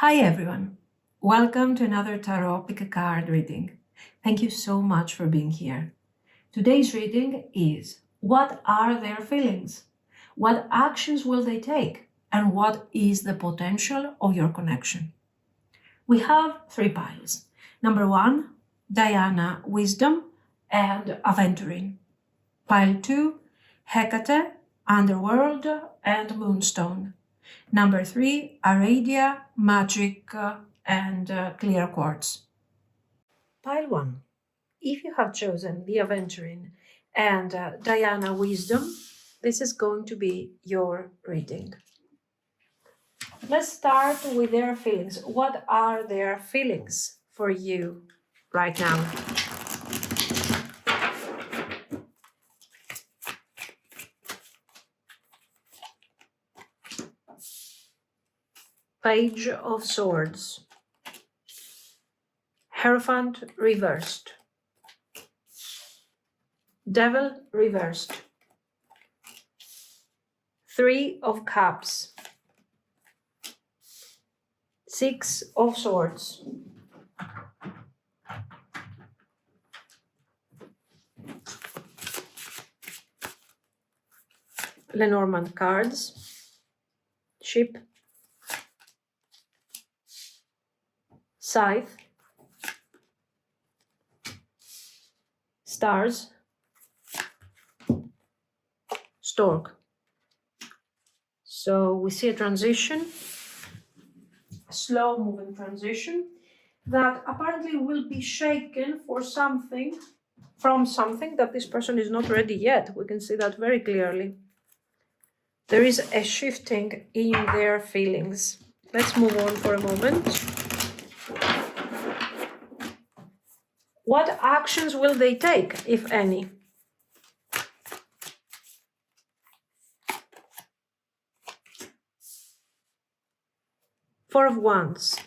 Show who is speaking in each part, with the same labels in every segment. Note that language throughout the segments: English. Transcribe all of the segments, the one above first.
Speaker 1: Hi everyone, welcome to another tarot pick a card reading. Thank you so much for being here. Today's reading is what are their feelings? What actions will they take? And what is the potential of your connection? We have three piles. Number one, Diana, Wisdom and Aventurine. Pile 2, Hecate, Underworld and Moonstone. Number 3, Aradia, Magic and Clear Quartz. Pile 1. If you have chosen the Aventurine and Diana Wisdom, this is going to be your reading. Let's start with their feelings. What are their feelings for you right now? Page of Swords. Hierophant reversed. Devil reversed. 3 of Cups. 6 of Swords. Lenormand cards. Ship. Scythe. Stars. Stork. So we see a transition, a slow moving transition that apparently will be shaken for something, from something that this person is not ready yet. We can see that very clearly. There is a shifting in their feelings. Let's move on for a moment. What actions will they take, if any? Four of Wands.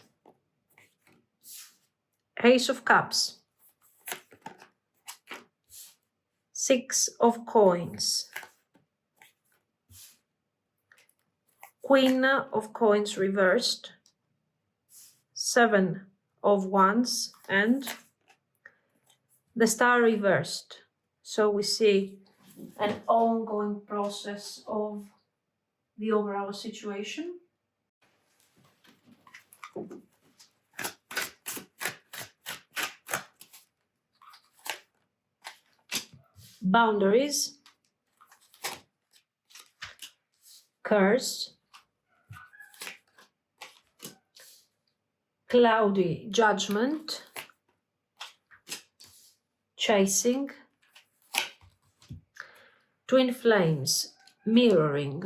Speaker 1: Ace of Cups. 6 of Coins. Queen of Coins reversed. 7 of Wands and the Star reversed. So we see an ongoing process of the overall situation. Boundaries. Curse. Cloudy Judgment. Chasing. Twin Flames. Mirroring.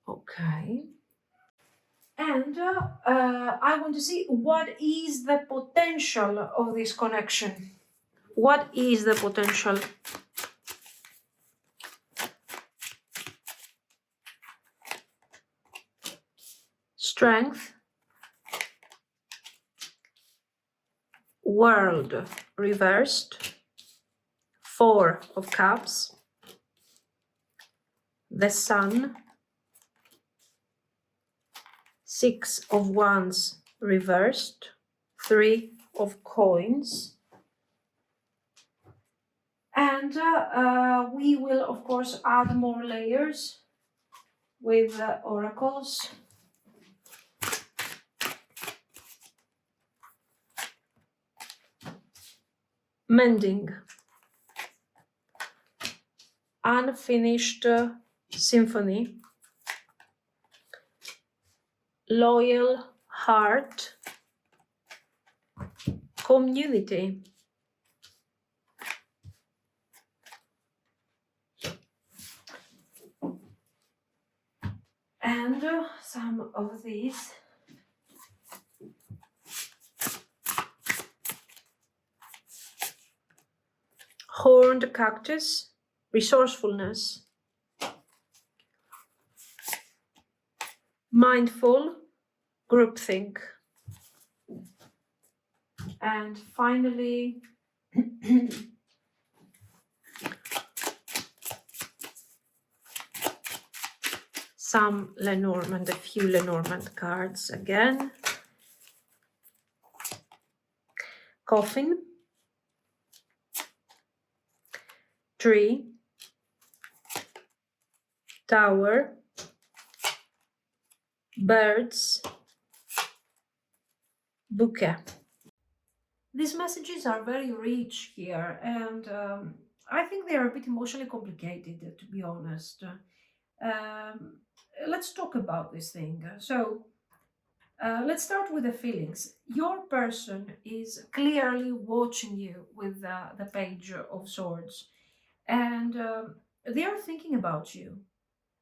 Speaker 1: Okay. And I want to see what is the potential of this connection. What is the potential? Strength. World reversed. 4 of Cups. The Sun. 6 of Wands reversed. 3 of Coins. And we will, of course, add more layers with oracles. Mending. Unfinished symphony. Loyal heart. Community. And some of these. Horned cactus. Resourcefulness. Mindful. Groupthink. And finally, some Lenormand, a few Lenormand cards again. coffin, tree, tower, birds, bouquet. These messages are very rich here, and I think they are a bit emotionally complicated, to be honest. Um, let's talk about this thing. Let's start with the feelings. Your person is clearly watching you with the Page of Swords, and they are thinking about you.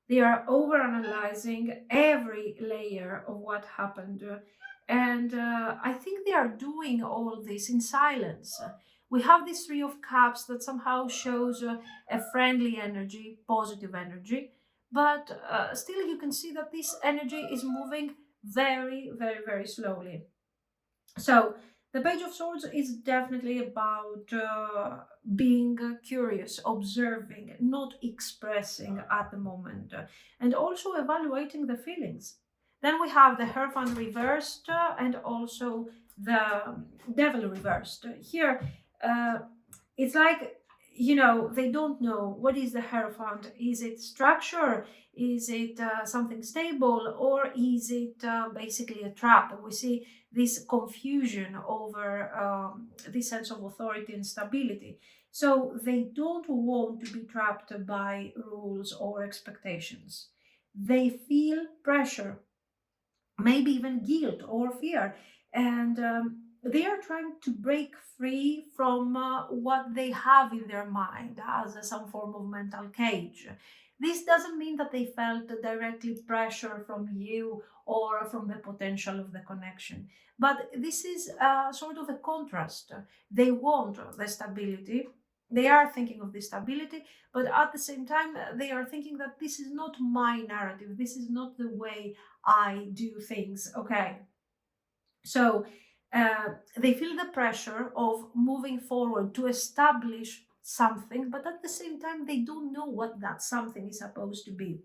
Speaker 1: They are overanalyzing every layer of what happened. And I think they are doing all this in silence. We have this Three of Cups that somehow shows a friendly energy, positive energy, but still you can see that this energy is moving very, very, very slowly. So the Page of Swords is definitely about being curious, observing, not expressing at the moment, and also evaluating the feelings. Then we have the Hierophant reversed and also the Devil reversed. Here, uh, it's like, they don't know what is the Hierophant. Is it structure? Is it something stable? Or is it basically a trap? We see this confusion over this sense of authority and stability. So they don't want to be trapped by rules or expectations. They feel pressure, maybe even guilt or fear, and they are trying to break free from what they have in their mind as some form of mental cage. This doesn't mean that they felt directly pressure from you or from the potential of the connection, but this is sort of a contrast. They want the stability, they are thinking of the stability, but at the same time they are thinking that this is not my narrative, this is not the way I do things. Okay. So they feel the pressure of moving forward to establish something, but at the same time, they don't know what that something is supposed to be.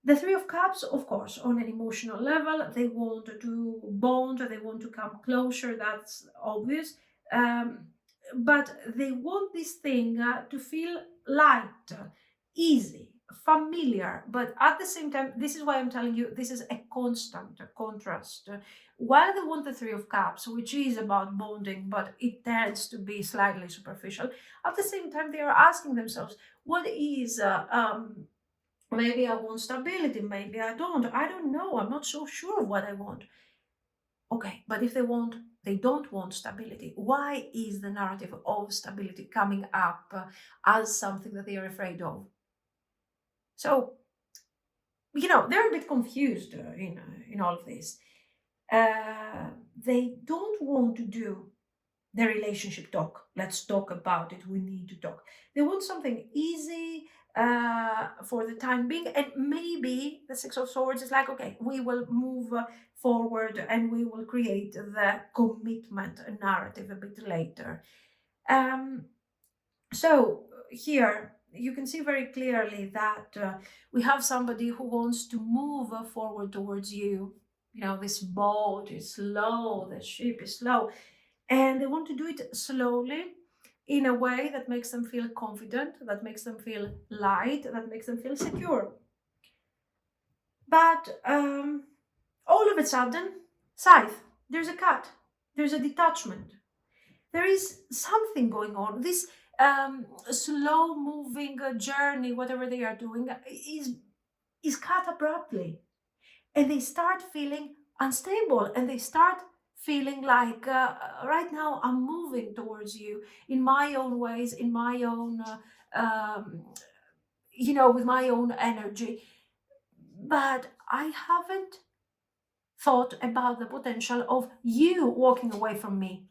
Speaker 1: The Three of Cups, of course, on an emotional level, they want to bond, they want to come closer, that's obvious. Um, but they want this thing to feel light, easy, familiar. But at the same time, this is why I'm telling you this is a constant contrast. While they want the Three of Cups, which is about bonding, but it tends to be slightly superficial, at the same time, they are asking themselves, what is maybe I want stability, maybe I don't know, I'm not so sure of what I want. Okay, but if they don't want stability, why is the narrative of stability coming up as something that they are afraid of? So, they're a bit confused in all of this. They don't want to do the relationship talk. Let's talk about it. We need to talk. They want something easy for the time being, and maybe the Six of Swords is like, okay, we will move forward and we will create the commitment narrative a bit later. So here you can see very clearly that we have somebody who wants to move forward towards you. This boat is slow, the ship is slow, and they want to do it slowly in a way that makes them feel confident, that makes them feel light, that makes them feel secure. But all of a sudden, Scythe, there's a cut, there's a detachment, there is something going on. This slow moving journey, whatever they are doing, is cut abruptly, and they start feeling unstable, and they start feeling like right now I'm moving towards you in my own ways, in my own with my own energy, but I haven't thought about the potential of you walking away from me.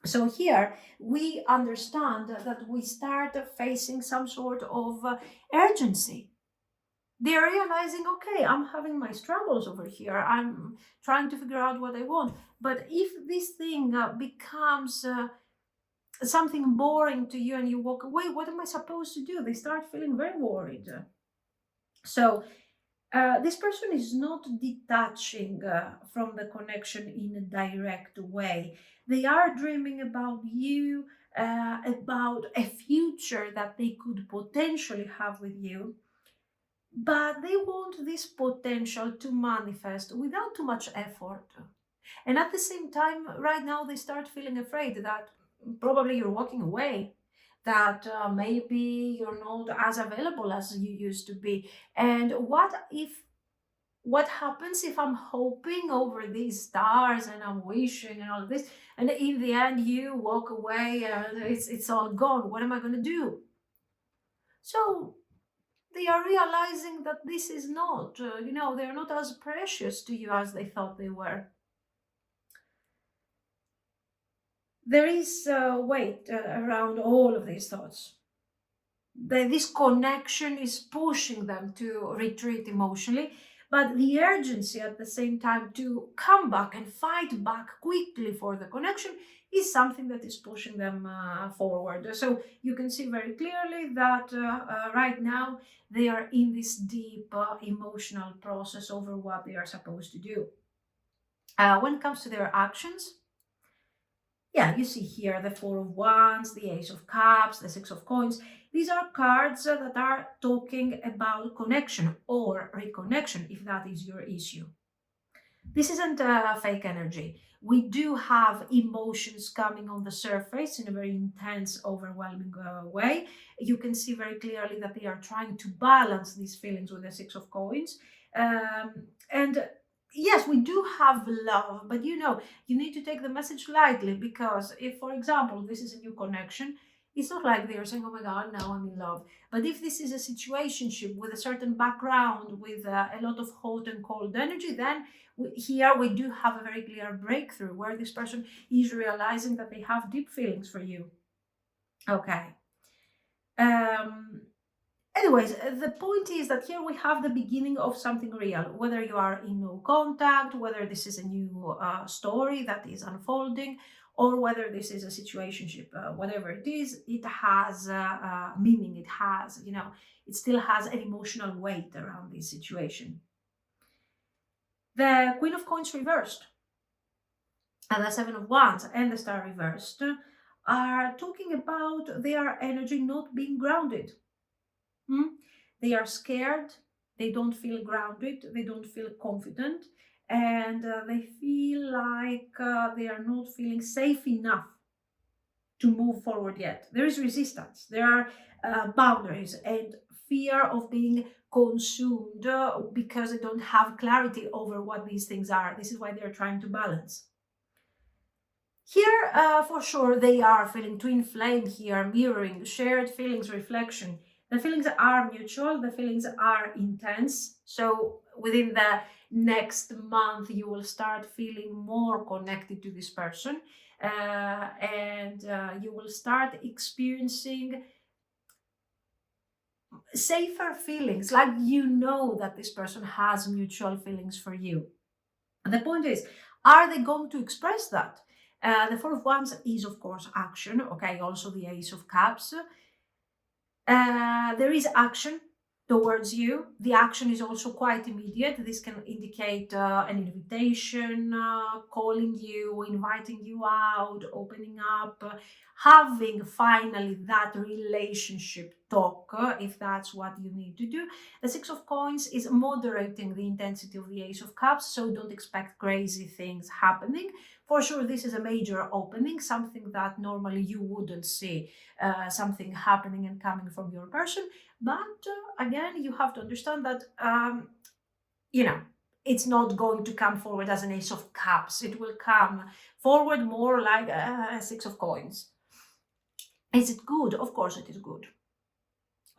Speaker 1: So here we understand that we start facing some sort of urgency. They're realizing, okay, I'm having my struggles over here. I'm trying to figure out what I want. But if this thing becomes something boring to you and you walk away, what am I supposed to do? They start feeling very worried. So This person is not detaching from the connection in a direct way. They are dreaming about you, about a future that they could potentially have with you, but they want this potential to manifest without too much effort. And at the same time, right now, they start feeling afraid that probably you're walking away, that maybe you're not as available as you used to be. And what happens if I'm hoping over these stars and I'm wishing and all of this, and in the end you walk away and it's all gone? What am I going to do? So they are realizing that this is not, they're not as precious to you as they thought they were. There is weight around all of these thoughts. This connection is pushing them to retreat emotionally, but the urgency at the same time to come back and fight back quickly for the connection is something that is pushing them forward. So you can see very clearly that right now they are in this deep emotional process over what they are supposed to do. When it comes to their actions, yeah, you see here the Four of Wands, the Ace of Cups, the Six of Coins. These are cards that are talking about connection or reconnection, if that is your issue. This isn't a fake energy. We do have emotions coming on the surface in a very intense, overwhelming way. You can see very clearly that they are trying to balance these feelings with the Six of Coins. And yes, we do have love, but you need to take the message lightly, because if, for example, this is a new connection, it's not like they're saying, oh my God, now I'm in love. But if this is a situationship with a certain background, with a lot of hot and cold energy, then here we do have a very clear breakthrough where this person is realizing that they have deep feelings for you. Okay. Um, Anyways, the point is that here we have the beginning of something real, whether you are in no contact, whether this is a new story that is unfolding, or whether this is a situationship. Whatever it is, it has meaning. It has, it still has an emotional weight around this situation. The Queen of Coins reversed and the Seven of Wands and the Star reversed are talking about their energy not being grounded. They are scared, they don't feel grounded, they don't feel confident, and they feel like they are not feeling safe enough to move forward yet. There is resistance, there are boundaries, and fear of being consumed because they don't have clarity over what these things are. This is why they're trying to balance. Here, for sure, they are feeling twin flame here, mirroring, shared feelings, reflection. The feelings are mutual, the feelings are intense. So within the next month, you will start feeling more connected to this person. And you will start experiencing safer feelings, like that this person has mutual feelings for you. And the point is, are they going to express that? The Four of Wands is, of course, action. Okay, also the Ace of Cups. There is action towards you. The action is also quite immediate. This can indicate an invitation, calling you, inviting you out, opening up, having finally that relationship talk, if that's what you need to do. The Six of Coins is moderating the intensity of the Ace of Cups, so don't expect crazy things happening. For sure, this is a major opening, something that normally you wouldn't see, something happening and coming from your person. But again, you have to understand that, it's not going to come forward as an Ace of Cups. It will come forward more like a Six of Coins. Is it good? Of course it is good.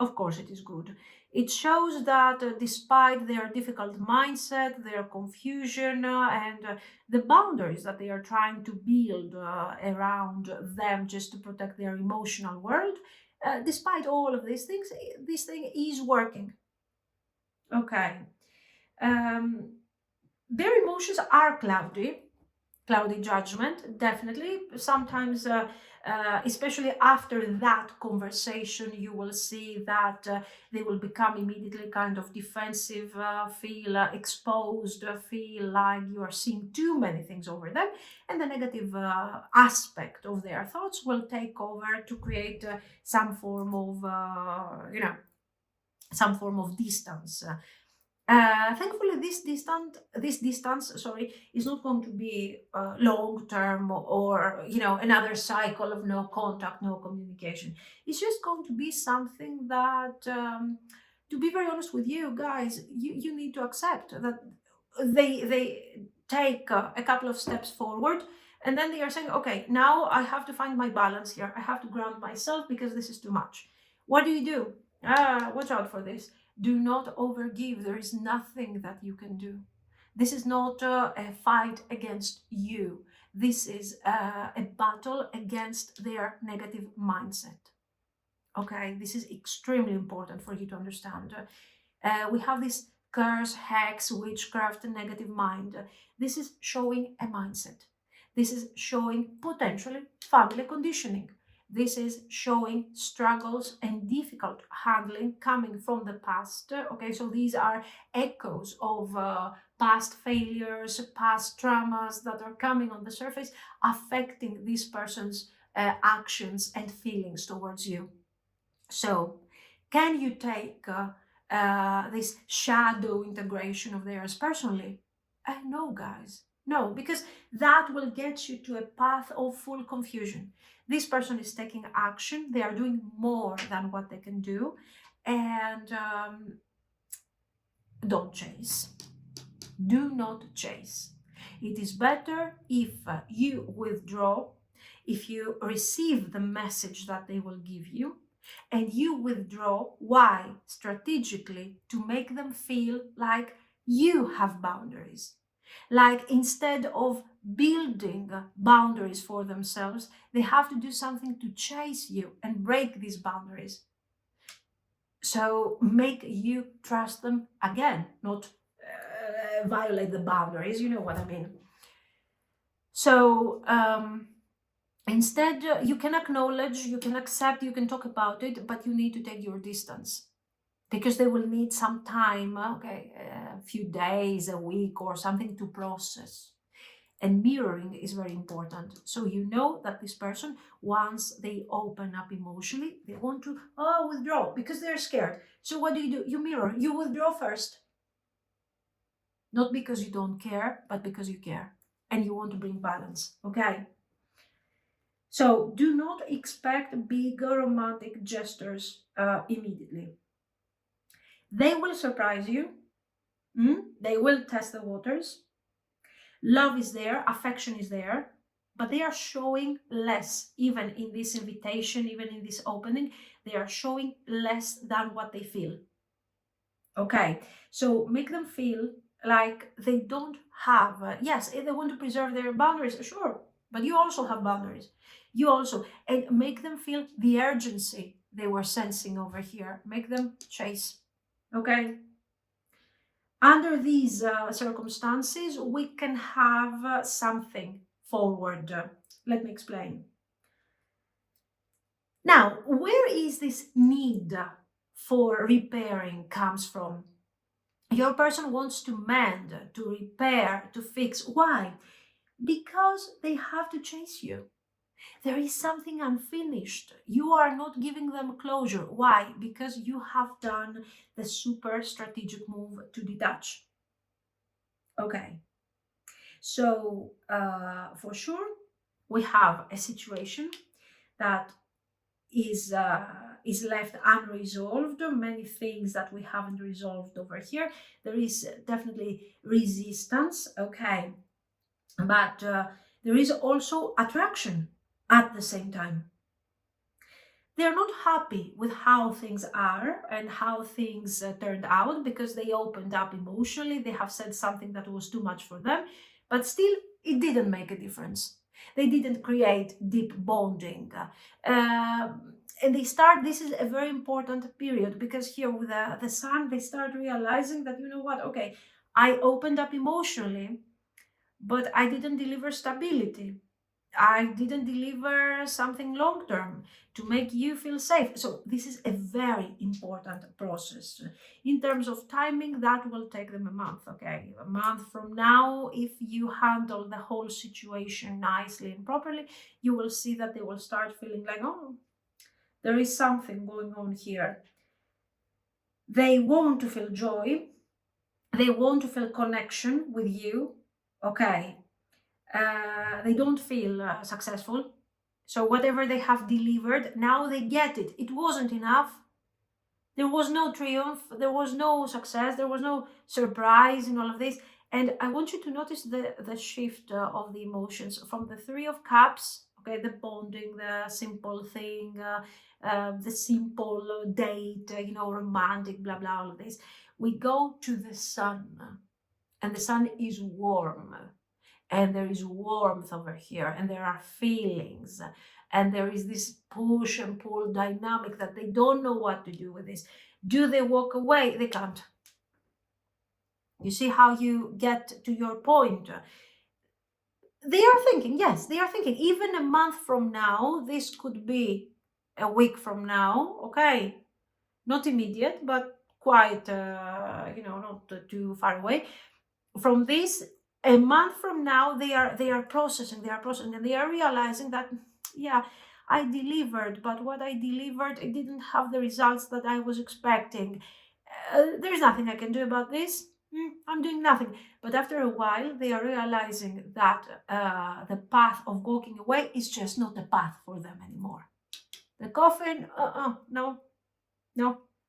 Speaker 1: Of course it is good. It shows that despite their difficult mindset, their confusion, and the boundaries that they are trying to build around them just to protect their emotional world, despite all of these things, this thing is working. Okay. Their emotions are cloudy. cloudy judgment, definitely. Sometimes, especially after that conversation, you will see that they will become immediately kind of defensive, feel exposed, feel like you are seeing too many things over them, and the negative aspect of their thoughts will take over to create some form of, some form of distance. Thankfully, this distance, sorry, is not going to be long term, or another cycle of no contact, no communication. It's just going to be something that, to be very honest with you guys, you need to accept that they take a couple of steps forward, and then they are saying, okay, now I have to find my balance here. I have to ground myself because this is too much. What do? Watch out for this. Do not overgive. There is nothing that you can do. This is not a fight against you. This is a battle against their negative mindset. Okay, this is extremely important for you to understand. We have this curse, hex, witchcraft, negative mind. This is showing a mindset. This is showing potentially family conditioning. This is showing struggles and difficult handling coming from the past. Okay, so these are echoes of past failures, past traumas that are coming on the surface, affecting this person's actions and feelings towards you. So, can you take this shadow integration of theirs personally? No, guys. No, because that will get you to a path of full confusion. This person is taking action, they are doing more than what they can do, and don't chase. Do not chase. It is better if you withdraw, if you receive the message that they will give you, and you withdraw. Why? Strategically, to make them feel like you have boundaries. Like instead of building boundaries for themselves, they have to do something to chase you and break these boundaries. So make you trust them again, not violate the boundaries. You know what I mean? So instead, you can acknowledge, you can accept, you can talk about it, but you need to take your distance because they will need some time, okay, a few days, a week, or something to process. And mirroring is very important. So you know that this person, once they open up emotionally, they want to withdraw because they're scared. So what do? You mirror. You withdraw first. Not because you don't care, but because you care and you want to bring balance. Okay? So do not expect big romantic gestures immediately. They will surprise you. They will test the waters. Love is there, affection is there, but they are showing less, even in this invitation, even in this opening, they are showing less than what they feel. Okay, so make them feel like they don't have, yes, if they want to preserve their boundaries, sure, but you also have boundaries. You also, and make them feel the urgency they were sensing over here. Make them chase. Okay. Under these circumstances, we can have something forward. Let me explain. Now, where is this need for repairing comes from? Your person wants to mend, to repair, to fix. Why? Because they have to chase you. There is something unfinished. You are not giving them closure. Why? Because you have done the super strategic move to detach. Okay. So, for sure, we have a situation that is left unresolved. Many things that we haven't resolved over here. There is definitely resistance, okay, but there is also attraction at the same time. They're not happy with how things are and how things turned out because they opened up emotionally. They have said something that was too much for them, but still, it didn't make a difference. They didn't create deep bonding. And they start, this is a very important period because here with the sun, they start realizing that, you know what, okay, I opened up emotionally, but I didn't deliver stability. I didn't deliver something long term to make you feel safe. So this is a very important process. In terms of timing, that will take them a month, okay? A month from now, if you handle the whole situation nicely and properly, you will see that they will start feeling like, oh, there is something going on here. They want to feel joy. They want to feel connection with you, okay? They don't feel successful. So whatever they have delivered, now they get it. It wasn't enough. There was no triumph. There was no success. There was no surprise in all of this. And I want you to notice the shift of the emotions from the Three of Cups, okay, the bonding, the simple thing, the simple date, romantic, blah, blah, all of this. We go to the sun, and the sun is warm, and there is warmth over here, and there are feelings, and there is this push and pull dynamic that they don't know what to do with this. Do they walk away? They can't. You see how you get to your point? They are thinking, yes, they are thinking, even a month from now, this could be a week from now, okay? Not immediate, but quite, not too far away. From this, a month from now, they are processing, and they are realizing that, yeah, I delivered, but what I delivered, it didn't have the results that I was expecting. There's nothing I can do about this. I'm doing nothing. But after a while, they are realizing that the path of walking away is just not the path for them anymore. The coffin, no.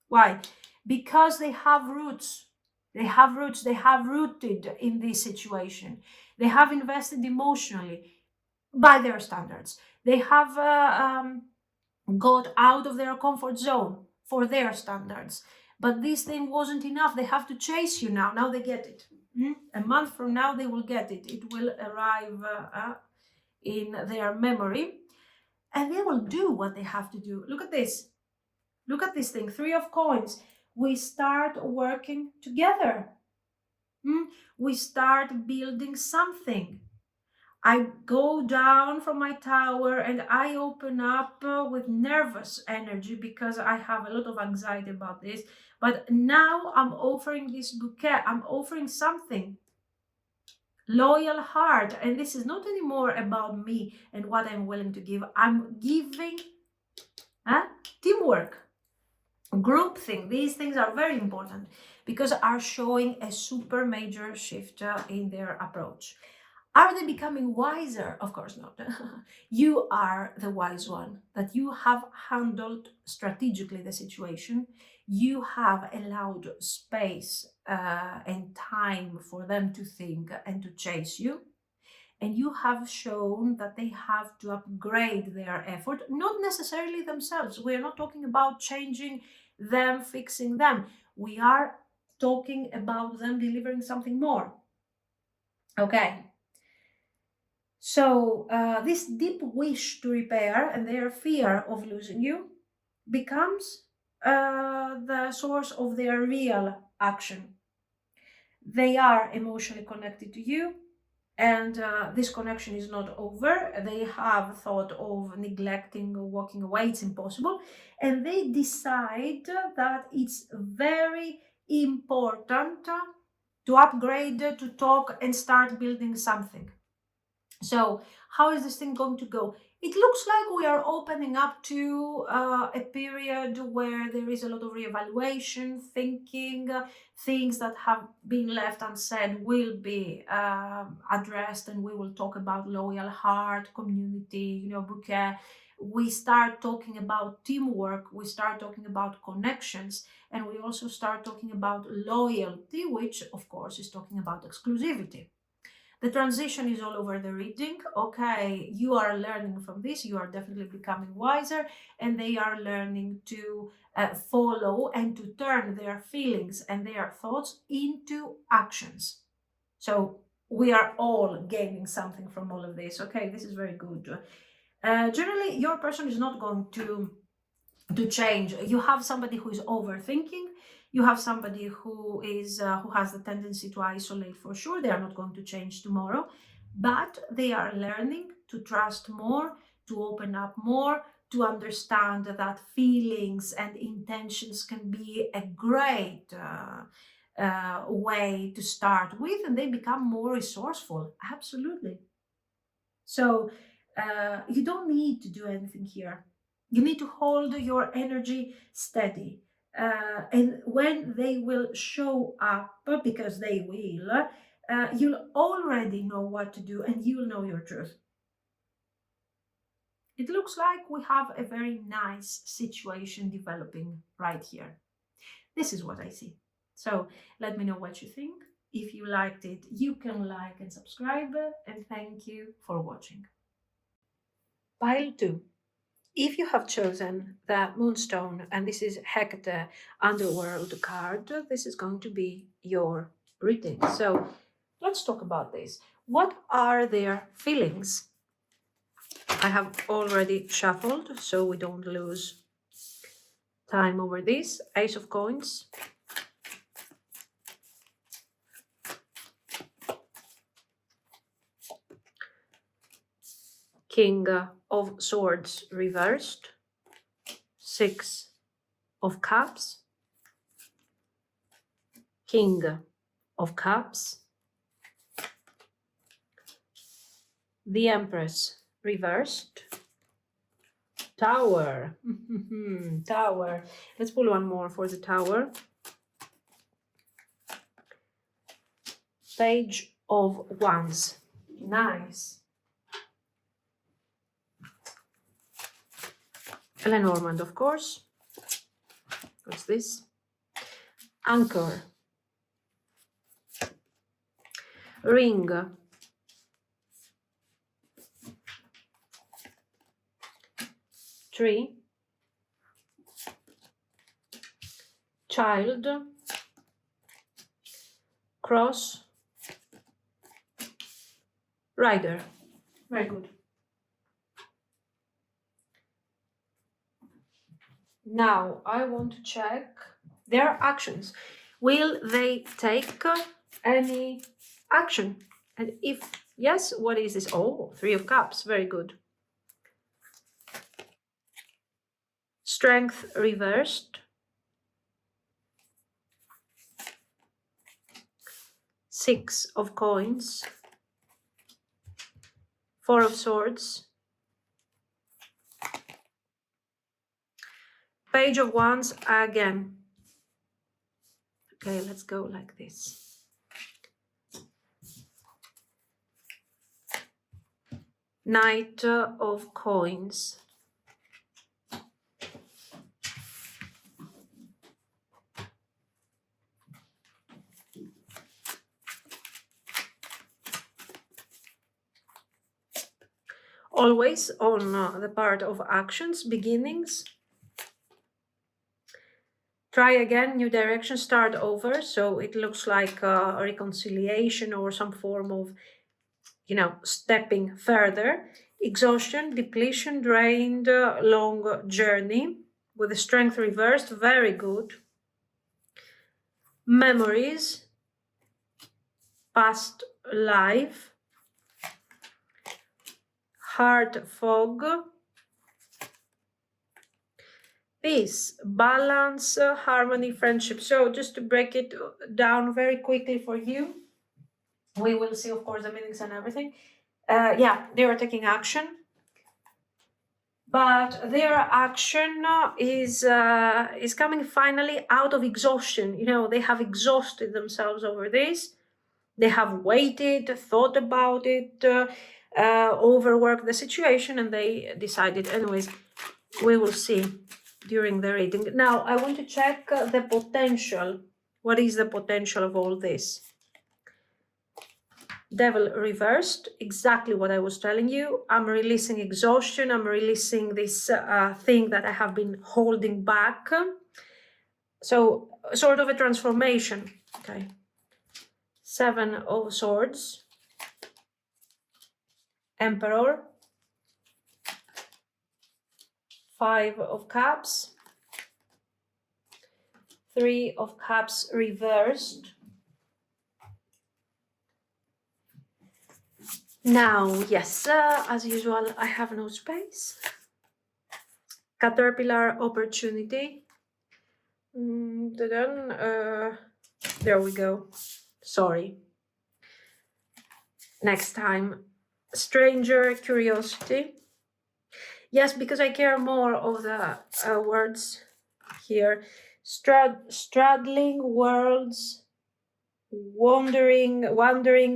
Speaker 1: Why? Because they have roots. They have roots. They have rooted in this situation. They have invested emotionally by their standards. They have got out of their comfort zone for their standards. But this thing wasn't enough. They have to chase you now. Now they get it. A month from now, they will get it. It will arrive in their memory. And they will do what they have to do. Look at this. Look at this thing, Three of Coins. We start working together. We start building something. I go down from my tower and I open up with nervous energy because I have a lot of anxiety about this. But now I'm offering this bouquet. I'm offering something. Loyal heart. And this is not anymore about me and what I'm willing to give. I'm giving teamwork. Group thing. These things are very important because are showing a super major shift in their approach. Are they becoming wiser? Of course not. You are the wise one, that you have handled strategically the situation. You have allowed space and time for them to think and to chase you. And you have shown that they have to upgrade their effort, not necessarily themselves. We are not talking about changing them, fixing them. We are talking about them delivering something more. Okay. So this deep wish to repair and their fear of losing you becomes the source of their real action. They are emotionally connected to you, and this connection is not over. They have thought of neglecting or walking away. It's impossible. And they decide that it's very important to upgrade, to talk and start building something. So how is this thing going to go? It looks like we are opening up to a period where there is a lot of reevaluation, thinking, things that have been left unsaid will be addressed, and we will talk about loyal heart, community, bouquet. We start talking about teamwork, we start talking about connections, and we also start talking about loyalty, which of course is talking about exclusivity. The transition is all over the reading. Okay, you are learning from this. You are definitely becoming wiser, and they are learning to follow and to turn their feelings and their thoughts into actions. So we are all gaining something from all of this. Okay, this is very good. Generally, your person is not going to change. You have somebody who is overthinking. You have somebody who has the tendency to isolate for sure. They are not going to change tomorrow, but they are learning to trust more, to open up more, to understand that feelings and intentions can be a great way to start with, and they become more resourceful. Absolutely. So you don't need to do anything here. You need to hold your energy steady. And when they will show up, because they will, you'll already know what to do and you'll know your truth. It looks like we have a very nice situation developing right here. This is what I see. So let me know what you think. If you liked it, you can like and subscribe, and thank you for watching. Pile 2. If you have chosen the Moonstone, and this is Hecate Underworld card, this is going to be your reading. So let's talk about this. What are their feelings? I have already shuffled, so we don't lose time over this. Ace of Coins. King of Swords reversed. Six of Cups. King of Cups. The Empress reversed. Tower. Tower. Let's pull one more for the Tower. Page of Wands. Nice. Lenormand, of course. What's this? Anchor. Ring. Tree. Child. Cross. Rider. Very good. Now I want to check their actions. Will they take any action? And if yes, what is this? Oh, Three of Cups. Very good. Strength reversed. Six of Coins. Four of Swords. Page of Wands again. Okay, let's go like this. Knight of Coins. Always on the part of actions, beginnings. Try again, new direction, start over. So it looks like a reconciliation or some form of, stepping further. Exhaustion, depletion, drained, long journey with the strength reversed. Very good. Memories, past life, heart fog, peace, balance, harmony, friendship. So just to break it down very quickly for you, we will see, of course, the meanings and everything. Yeah, they are taking action, but their action is coming finally out of exhaustion. They have exhausted themselves over this. They have waited, thought about it, overworked the situation, and they decided. Anyways, we will see during the reading. Now, I want to check the potential. What is the potential of all this? Devil reversed, exactly what I was telling you. I'm releasing exhaustion. I'm releasing this thing that I have been holding back. So, sort of a transformation. Okay. Seven of Swords. Emperor. Five of Cups. Three of Cups reversed. Now, yes, as usual, I have no space. Caterpillar opportunity. There we go. Sorry. Next time. Stranger curiosity. Yes, because I care more of the words here. Straddling worlds. Wandering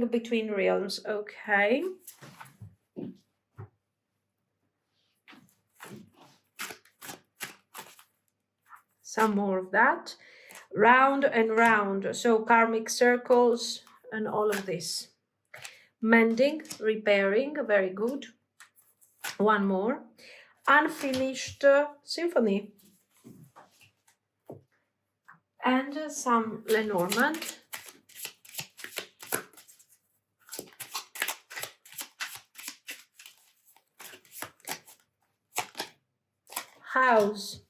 Speaker 1: between realms. Okay. Some more of that. Round and round. So karmic circles and all of this. Mending, repairing, very good. One more. Unfinished symphony. And some Lenormand. House.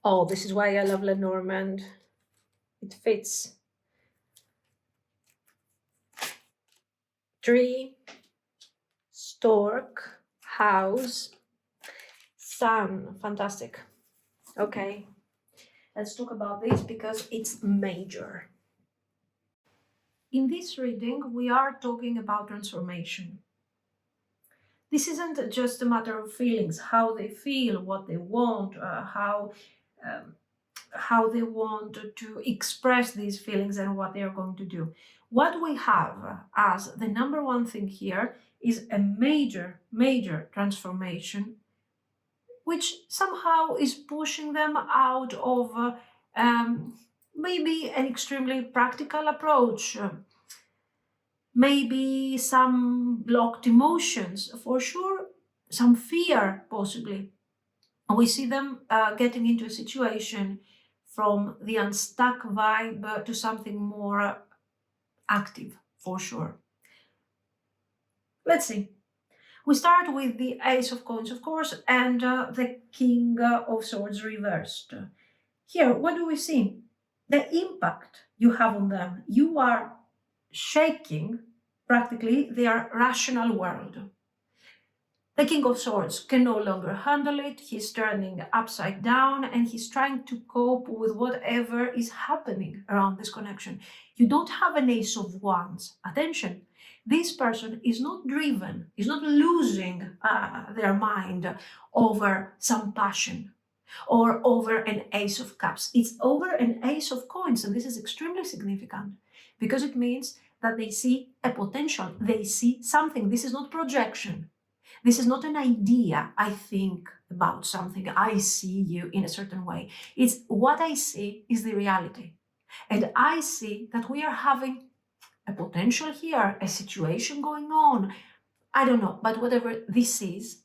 Speaker 1: Oh, this is why I love Lenormand. It fits. Tree, stork, house, sun. Fantastic. Okay, let's talk about this because it's major. In this reading, we are talking about transformation. This isn't just a matter of feelings, how they feel, what they want, how they want to express these feelings and what they are going to do. What we have as the number one thing here is a major transformation, which somehow is pushing them out of maybe an extremely practical approach, maybe some blocked emotions, for sure, some fear possibly. We see them getting into a situation from the unstuck vibe to something more active, for sure. Let's see. We start with the Ace of Coins, of course, and the King of Swords reversed. Here, what do we see? The impact you have on them. You are shaking practically their rational world. The King of Swords can no longer handle it. He's turning upside down and he's trying to cope with whatever is happening around this connection. You don't have an Ace of Wands. Attention, this person is not driven, is not losing their mind over some passion or over an Ace of Cups. It's over an Ace of Coins, and this is extremely significant because it means that they see a potential. They see something. This is not projection. This is not an idea. I think about something. I see you in a certain way. It's what I see is the reality. And I see that we are having a potential here, a situation going on. I don't know, but whatever this is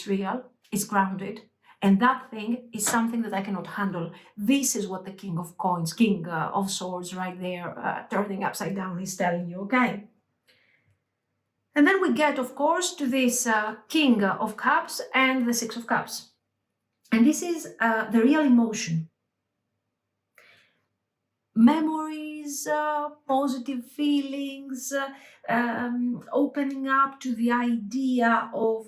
Speaker 1: real, it's grounded. And that thing is something that I cannot handle. This is what the King of Coins, King of Swords right there, turning upside down is telling you, okay? And then we get, of course, to this King of Cups and the Six of Cups. And this is the real emotion. Memories, positive feelings, opening up to the idea of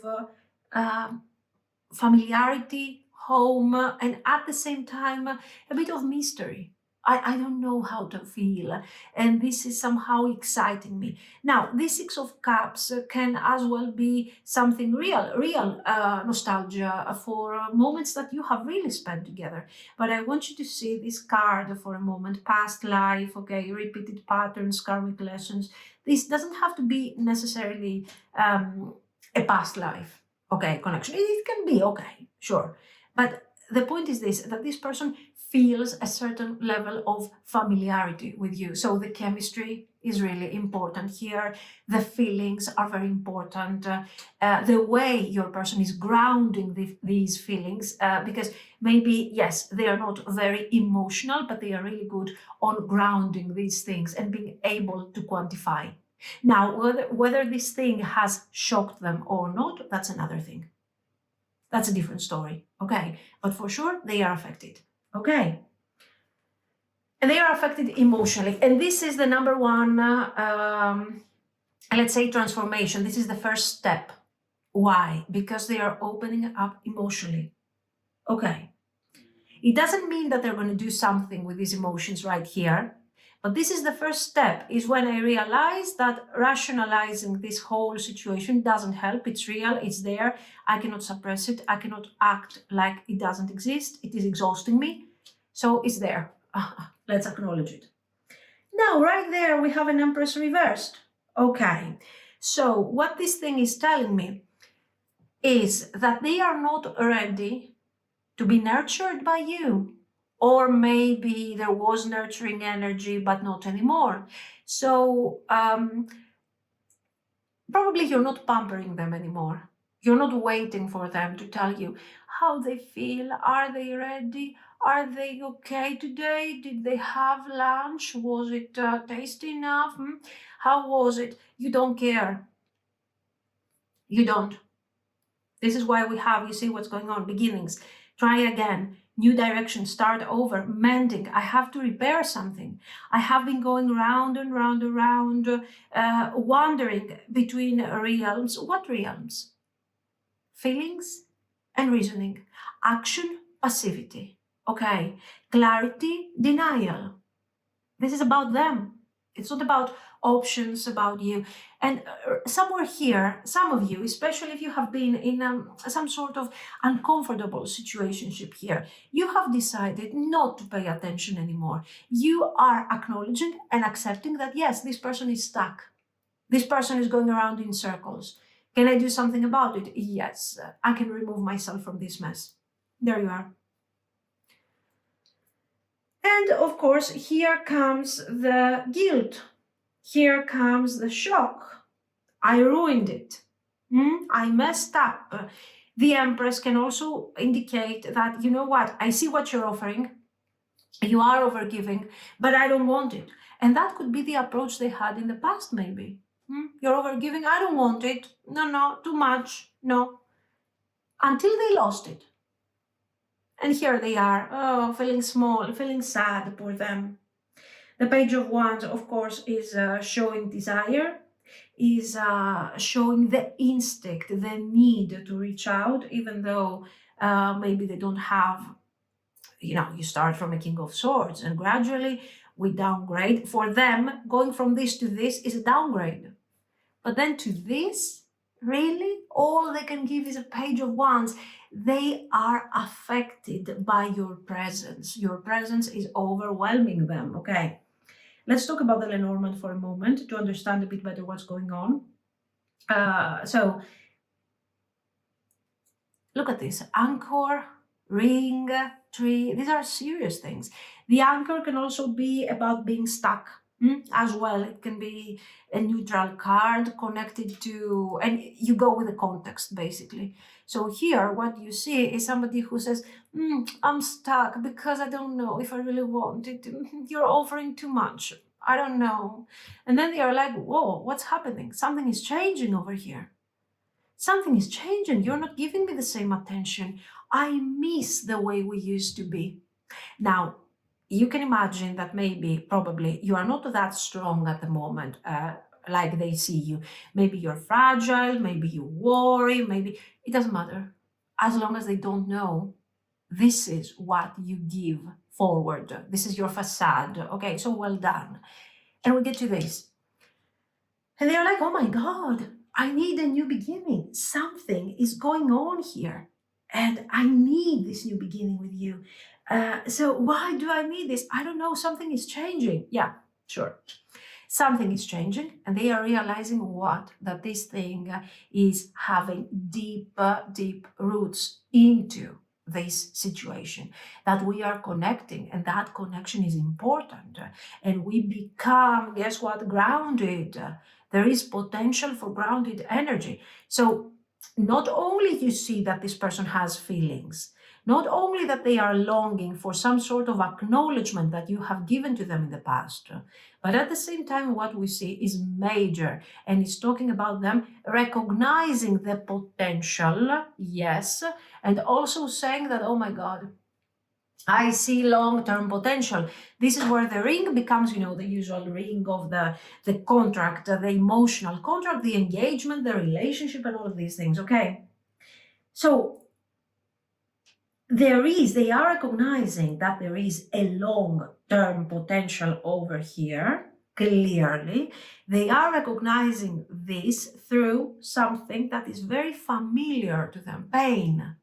Speaker 1: familiarity, home, and at the same time, a bit of mystery. I don't know how to feel, and this is somehow exciting me. Now, this Six of Cups can as well be something real nostalgia for moments that you have really spent together. But I want you to see this card for a moment. Past life, okay, repeated patterns, karmic lessons. This doesn't have to be necessarily a past life, okay, connection. It can be, okay, sure. But the point is this, that this person feels a certain level of familiarity with you. So the chemistry is really important here. The feelings are very important. The way your person is grounding these feelings, because maybe, yes, they are not very emotional, but they are really good on grounding these things and being able to quantify. Now, whether this thing has shocked them or not, that's another thing. That's a different story, okay? But for sure, they are affected, okay? And they are affected emotionally. And this is the number one, let's say, transformation. This is the first step. Why? Because they are opening up emotionally. Okay. It doesn't mean that they're going to do something with these emotions right here. But this is the first step, is when I realize that rationalizing this whole situation doesn't help. It's real, it's there. I cannot suppress it. I cannot act like it doesn't exist. It is exhausting me. So it's there. Let's acknowledge it. Now, right there, we have an Empress reversed. Okay. So what this thing is telling me is that they are not ready to be nurtured by you. Or maybe there was nurturing energy, but not anymore. So probably you're not pampering them anymore. You're not waiting for them to tell you how they feel. Are they ready? Are they okay today? Did they have lunch? Was it tasty enough? How was it? You don't care. You don't. This is why we have, you see what's going on, beginnings. Try again, new direction, start over, mending. I have to repair something. I have been going round and round and round, wandering between realms. What realms? Feelings and reasoning. Action, passivity. Okay. Clarity, denial. This is about them. It's not about options, about you. And somewhere here, some of you, especially if you have been in some sort of uncomfortable situationship here, you have decided not to pay attention anymore. You are acknowledging and accepting that, yes, this person is stuck. This person is going around in circles. Can I do something about it? Yes, I can remove myself from this mess. There you are. And of course, here comes the guilt. Here comes the shock. I ruined it. I messed up. The Empress can also indicate that, you know what, I see what you're offering. You are overgiving, but I don't want it. And that could be the approach they had in the past, maybe. You're overgiving, I don't want it. No, too much. No. Until they lost it. And here they are, feeling small, feeling sad, poor them. The Page of Wands, of course, is showing desire, is showing the instinct, the need to reach out, even though maybe they don't have, you start from a King of Swords and gradually we downgrade. For them, going from this to this is a downgrade. But then to this, really, all they can give is a Page of Wands. They are affected by your presence. Your presence is overwhelming them, okay? Let's talk about the Lenormand for a moment to understand a bit better what's going on. So, look at this. Anchor, ring, tree. These are serious things. The anchor can also be about being stuck as well. It can be a neutral card connected to, and you go with the context basically. So here, what you see is somebody who says, I'm stuck because I don't know if I really want it. You're offering too much. I don't know. And then they are like, whoa, what's happening? Something is changing over here. Something is changing. You're not giving me the same attention. I miss the way we used to be. Now, you can imagine that maybe, probably, you are not that strong at the moment, like they see you. Maybe you're fragile, maybe you worry, maybe it doesn't matter. As long as they don't know, this is what you give forward. This is your facade. Okay, so well done. And we get to this. And they're like, oh my God, I need a new beginning. Something is going on here. And I need this new beginning with you. So why do I need this? I don't know. Something is changing. Yeah, sure. Something is changing. And they are realizing what? That this thing is having deep, deep roots into this situation, that we are connecting, and that connection is important. And we become, guess what, grounded. There is potential for grounded energy. So not only you see that this person has feelings, not only that they are longing for some sort of acknowledgement that you have given to them in the past, but at the same time, what we see is major, and it's talking about them recognizing the potential, yes, and also saying that, oh my God, I see long-term potential. This is where the ring becomes, the usual ring of the contract, the emotional contract, the engagement, the relationship, and all of these things, okay? So they are recognizing that there is a long-term potential over here, clearly. They are recognizing this through something that is very familiar to them, pain,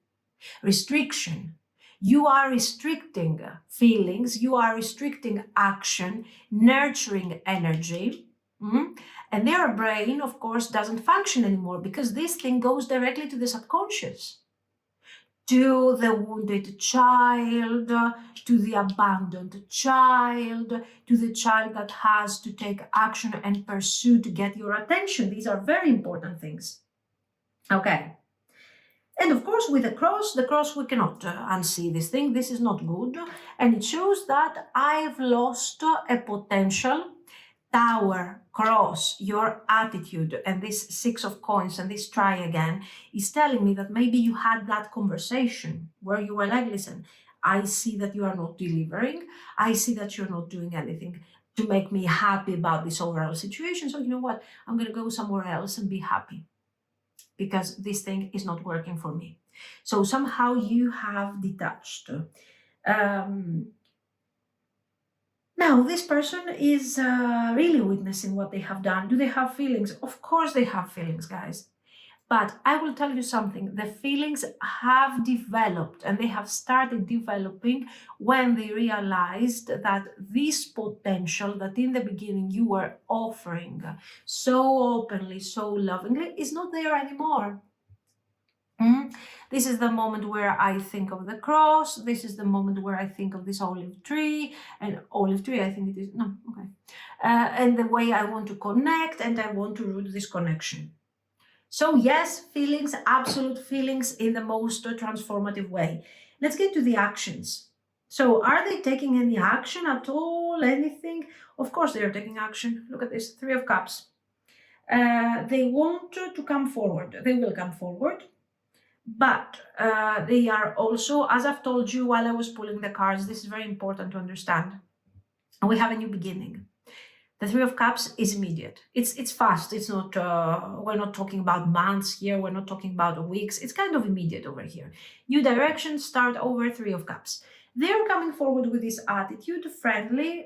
Speaker 1: restriction. You are restricting feelings, you are restricting action, nurturing energy. And their brain, of course, doesn't function anymore because this thing goes directly to the subconscious, to the wounded child, to the abandoned child, to the child that has to take action and pursue to get your attention. These are very important things. Okay. And of course, with the cross we cannot unsee this thing. This is not good. And it shows that I've lost a potential. Tower, cross, your attitude, and this 6 of coins and this try again is telling me that maybe you had that conversation where you were like, listen, I see that you are not delivering. I see that you're not doing anything to make me happy about this overall situation. So you know what? I'm going to go somewhere else and be happy, because this thing is not working for me. So somehow you have detached. Now, this person is really witnessing what they have done. Do they have feelings? Of course they have feelings, guys. But I will tell you something. The feelings have developed, and they have started developing when they realized that this potential that in the beginning you were offering so openly, so lovingly, is not there anymore. This is the moment where I think of the cross. This is the moment where I think of this olive tree. And olive tree, I think it is, no, okay. And the way I want to connect, and I want to root this connection. So yes, feelings, absolute feelings in the most transformative way. Let's get to the actions. So are they taking any action at all? Anything? Of course they are taking action. Look at this, 3 of Cups. They want to come forward. They will come forward. But they are also, as I've told you while I was pulling the cards, this is very important to understand. We have a new beginning. The 3 of Cups is immediate. It's fast. It's not. We're not talking about months here. We're not talking about weeks. It's kind of immediate over here. New direction, start over, 3 of Cups. They're coming forward with this attitude, friendly,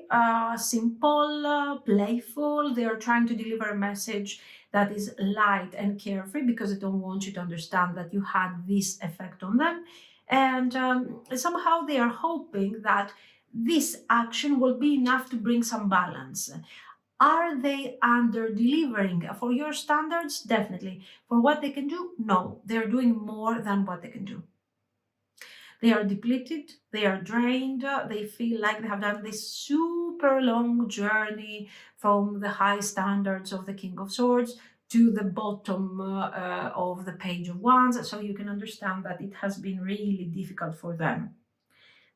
Speaker 1: simple, playful. They're trying to deliver a message that is light and carefree, because they don't want you to understand that you had this effect on them. And somehow they are hoping that this action will be enough to bring some balance. Are they under delivering for your standards? Definitely. For what they can do? No, they're doing more than what they can do. They are depleted, they are drained, they feel like they have done this super long journey from the high standards of the King of Swords to the bottom of the Page of Wands. So you can understand that it has been really difficult for them.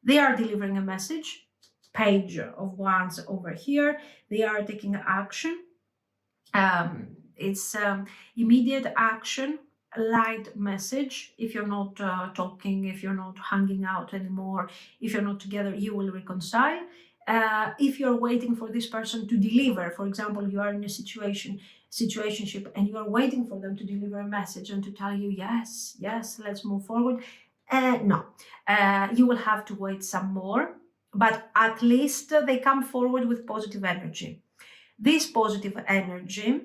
Speaker 1: They are delivering a message, Page of Wands over here. They are taking action. It's immediate action, light message. If you're not talking, if you're not hanging out anymore, if you're not together, you will reconcile. If you're waiting for this person to deliver, for example, you are in a situationship and you are waiting for them to deliver a message and to tell you, yes, let's move forward. No, you will have to wait some more, but at least they come forward with positive energy. This positive energy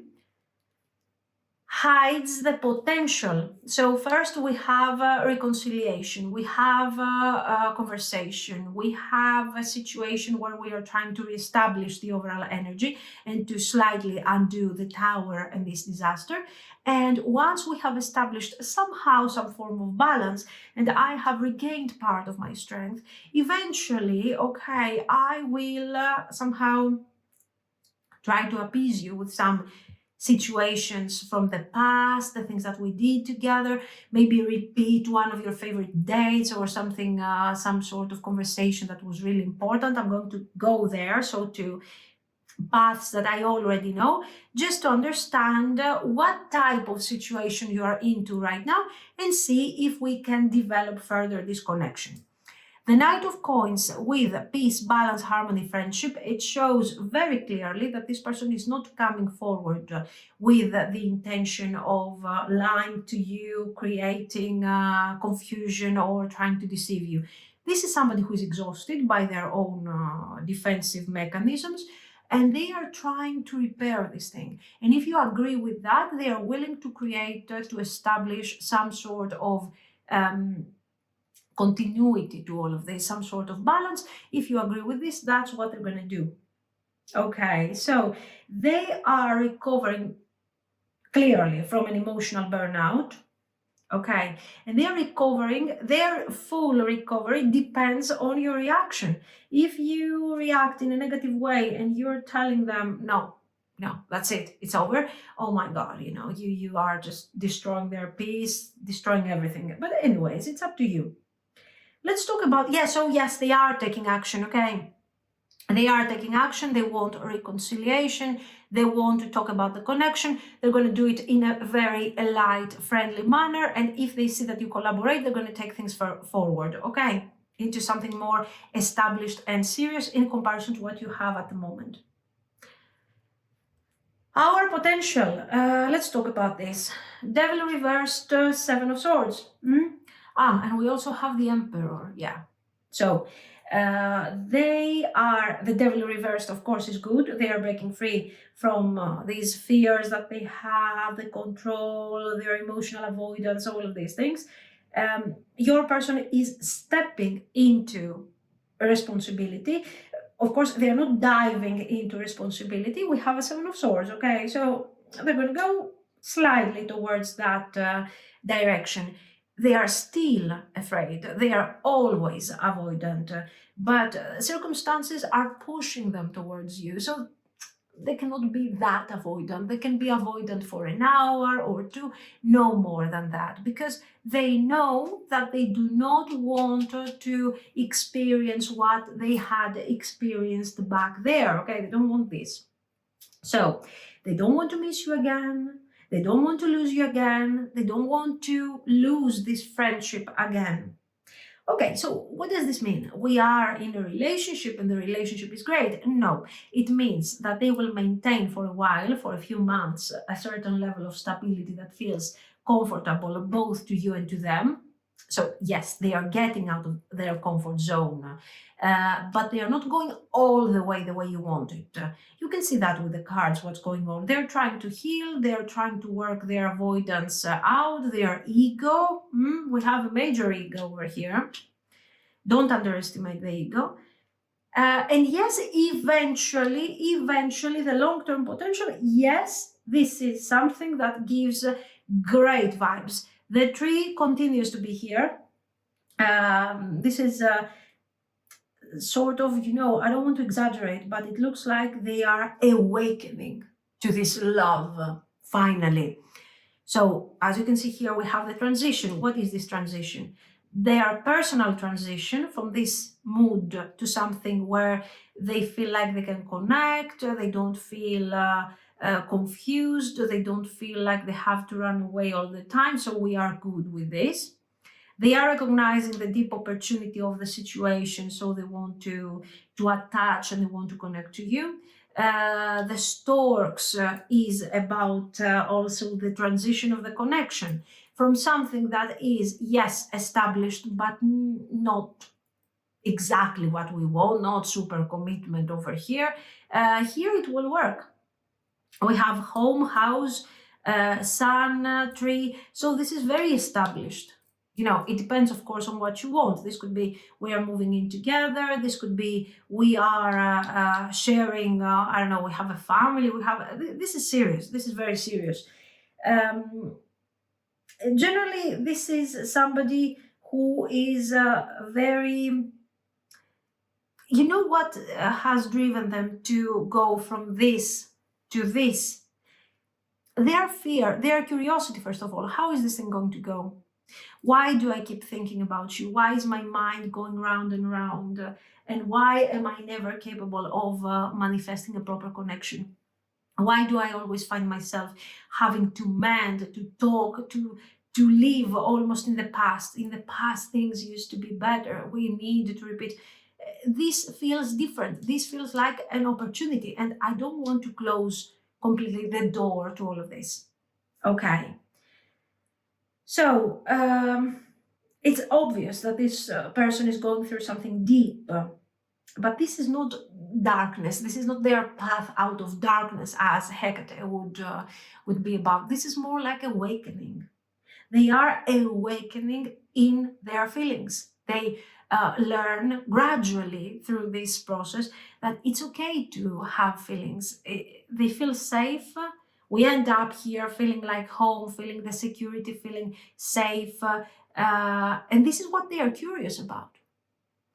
Speaker 1: hides the potential. So first we have reconciliation, we have a conversation, we have a situation where we are trying to reestablish the overall energy and to slightly undo the tower and this disaster. And once we have established somehow some form of balance and I have regained part of my strength, eventually, okay, I will somehow try to appease you with some situations from the past, the things that we did together, maybe repeat one of your favorite dates or something, some sort of conversation that was really important. I'm going to go there, so to paths that I already know, just to understand what type of situation you are into right now and see if we can develop further this connection. The Knight of Coins with peace, balance, harmony, friendship, it shows very clearly that this person is not coming forward with the intention of lying to you, creating confusion, or trying to deceive you. This is somebody who is exhausted by their own defensive mechanisms, and they are trying to repair this thing. And if you agree with that, they are willing to create, to establish some sort of continuity to all of this, some sort of balance. If you agree with this, that's what they're going to do. Okay, so they are recovering clearly from an emotional burnout. Okay, and they're recovering, their full recovery depends on your reaction. If you react in a negative way and you're telling them, no, that's it, it's over, oh my God, you are just destroying their peace, destroying everything. But anyways, it's up to you. Let's talk about, yes, they are taking action, okay? They are taking action, they want a reconciliation, they want to talk about the connection, they're going to do it in a very light, friendly manner, and if they see that you collaborate, they're going to take things forward, okay? Into something more established and serious in comparison to what you have at the moment. Our potential, let's talk about this. Devil reversed, Seven of Swords. And we also have the Emperor, yeah. So they are, the Devil reversed, of course, is good. They are breaking free from these fears that they have, the control, their emotional avoidance, all of these things. Your person is stepping into responsibility. Of course, they're not diving into responsibility. We have a Seven of Swords, okay? So they're going to go slightly towards that direction. They are still afraid. They are always avoidant, but circumstances are pushing them towards you. So they cannot be that avoidant. They can be avoidant for an hour or two, no more than that, because they know that they do not want to experience what they had experienced back there. Okay, they don't want this. So they don't want to miss you again. They don't want to lose you again. They don't want to lose this friendship again. Okay, so what does this mean? We are in a relationship and the relationship is great. No, it means that they will maintain for a while, for a few months, a certain level of stability that feels comfortable both to you and to them. So yes, they are getting out of their comfort zone, but they are not going all the way you want it. You can see that with the cards, what's going on. They're trying to heal, they're trying to work their avoidance out, their ego. We have a major ego over here. Don't underestimate the ego. And yes, eventually, the long-term potential, yes, this is something that gives great vibes. The tree continues to be here. This is sort of, I don't want to exaggerate, but it looks like they are awakening to this love, finally. So, as you can see here, we have the transition. What is this transition? Their personal transition from this mood to something where they feel like they can connect, they don't feel confused, they don't feel like they have to run away all the time. So we are good with this. They are recognizing the deep opportunity of the situation, so they want to attach and they want to connect to you. The storks is about also the transition of the connection from something that is, yes, established, but not exactly what we want, not super commitment over here. Here it will work. We have home, house, sun, tree. So this is very established. It depends, of course, on what you want. This could be we are moving in together. This could be we are sharing, I don't know, we have a family. This is serious. This is very serious. Generally, this is somebody who is very, what has driven them to go from this to this? Their fear, their curiosity, first of all. How is this thing going to go? Why do I keep thinking about you? Why is my mind going round and round? And why am I never capable of manifesting a proper connection? Why do I always find myself having to mend, to talk, to to live almost in the past. In the past, things used to be better. We need to repeat. This feels different. This feels like an opportunity, and I don't want to close completely the door to all of this. Okay. So it's obvious that this person is going through something deep, but this is not darkness. This is not their path out of darkness, as Hecate would be about. This is more like awakening. They are awakening in their feelings. They learn gradually through this process that it's okay to have feelings. They feel safe. We end up here feeling like home, feeling the security, feeling safe. And this is what they are curious about.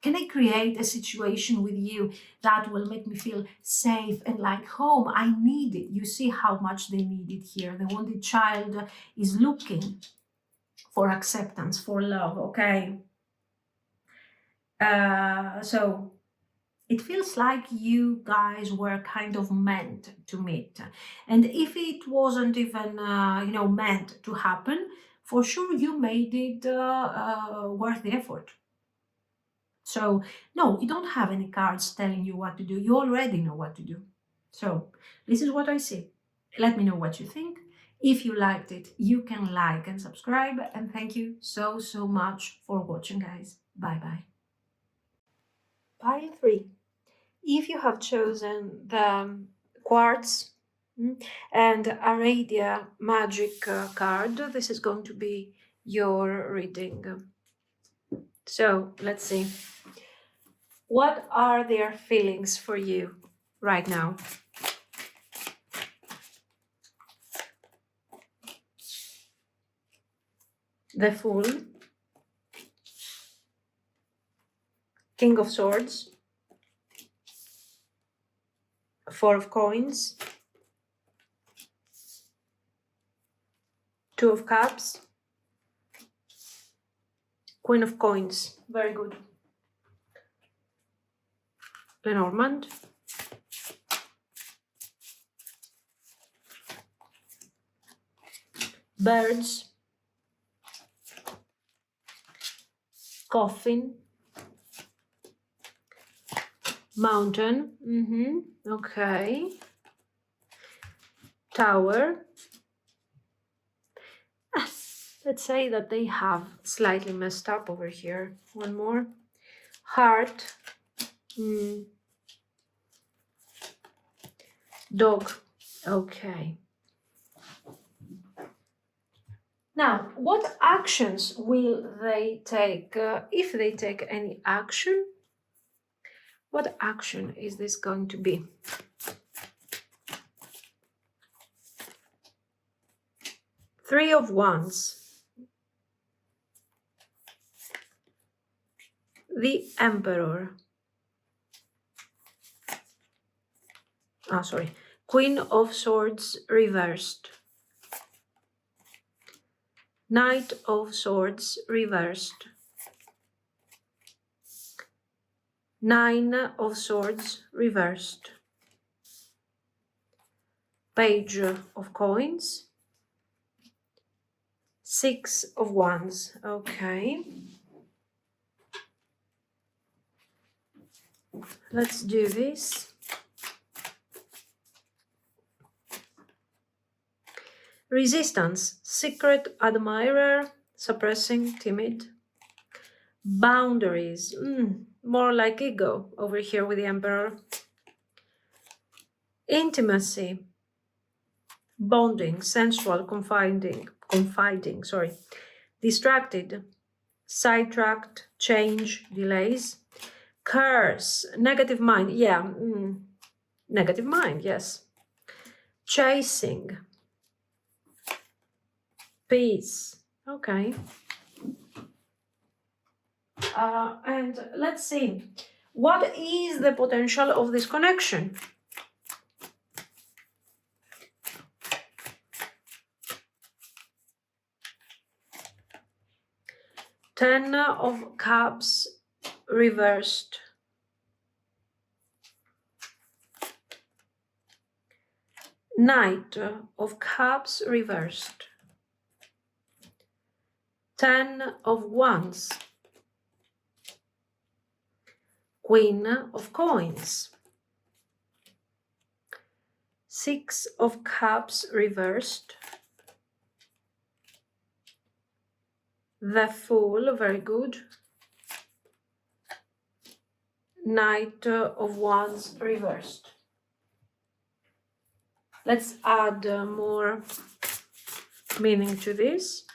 Speaker 1: Can I create a situation with you that will make me feel safe and like home? I need it. You see how much they need it here. The wounded child is looking for acceptance, for love, okay? So it feels like you guys were kind of meant to meet. And if it wasn't even, meant to happen, for sure you made it worth the effort. So, no, you don't have any cards telling you what to do. You already know what to do. So, this is what I see. Let me know what you think. If you liked it, you can like and subscribe. And thank you so, so much for watching, guys. Bye-bye. Pile 3. If you have chosen the Quartz and Aradia Magic card, this is going to be your reading. So, let's see. What are their feelings for you right now? The Fool, King of Swords, Four of Coins, Two of Cups, Queen of Coins. Very good. Lenormand, Birds, Coffin, Mountain, okay, Tower. Let's say that they have slightly messed up over here. One more. Heart, Dog, okay. Now, what actions will they take? If they take any action, what action is this going to be? Three of Wands. The Emperor. Queen of Swords reversed. Knight of Swords reversed. Nine of Swords reversed. Page of Coins. Six of Wands. Okay. Let's do this. Resistance, secret admirer, suppressing, timid. Boundaries, more like ego over here with the Emperor. Intimacy, bonding, sensual, confiding, Distracted, sidetracked, change, delays. Curse, negative mind, negative mind, yes. Chasing, peace, okay. And let's see, what is the potential of this connection? Ten of Cups reversed. Knight of Cups reversed. 10 of Wands, Queen of Coins, 6 of Cups reversed, the Fool, very good, Knight of Wands reversed. Let's add more meaning to this.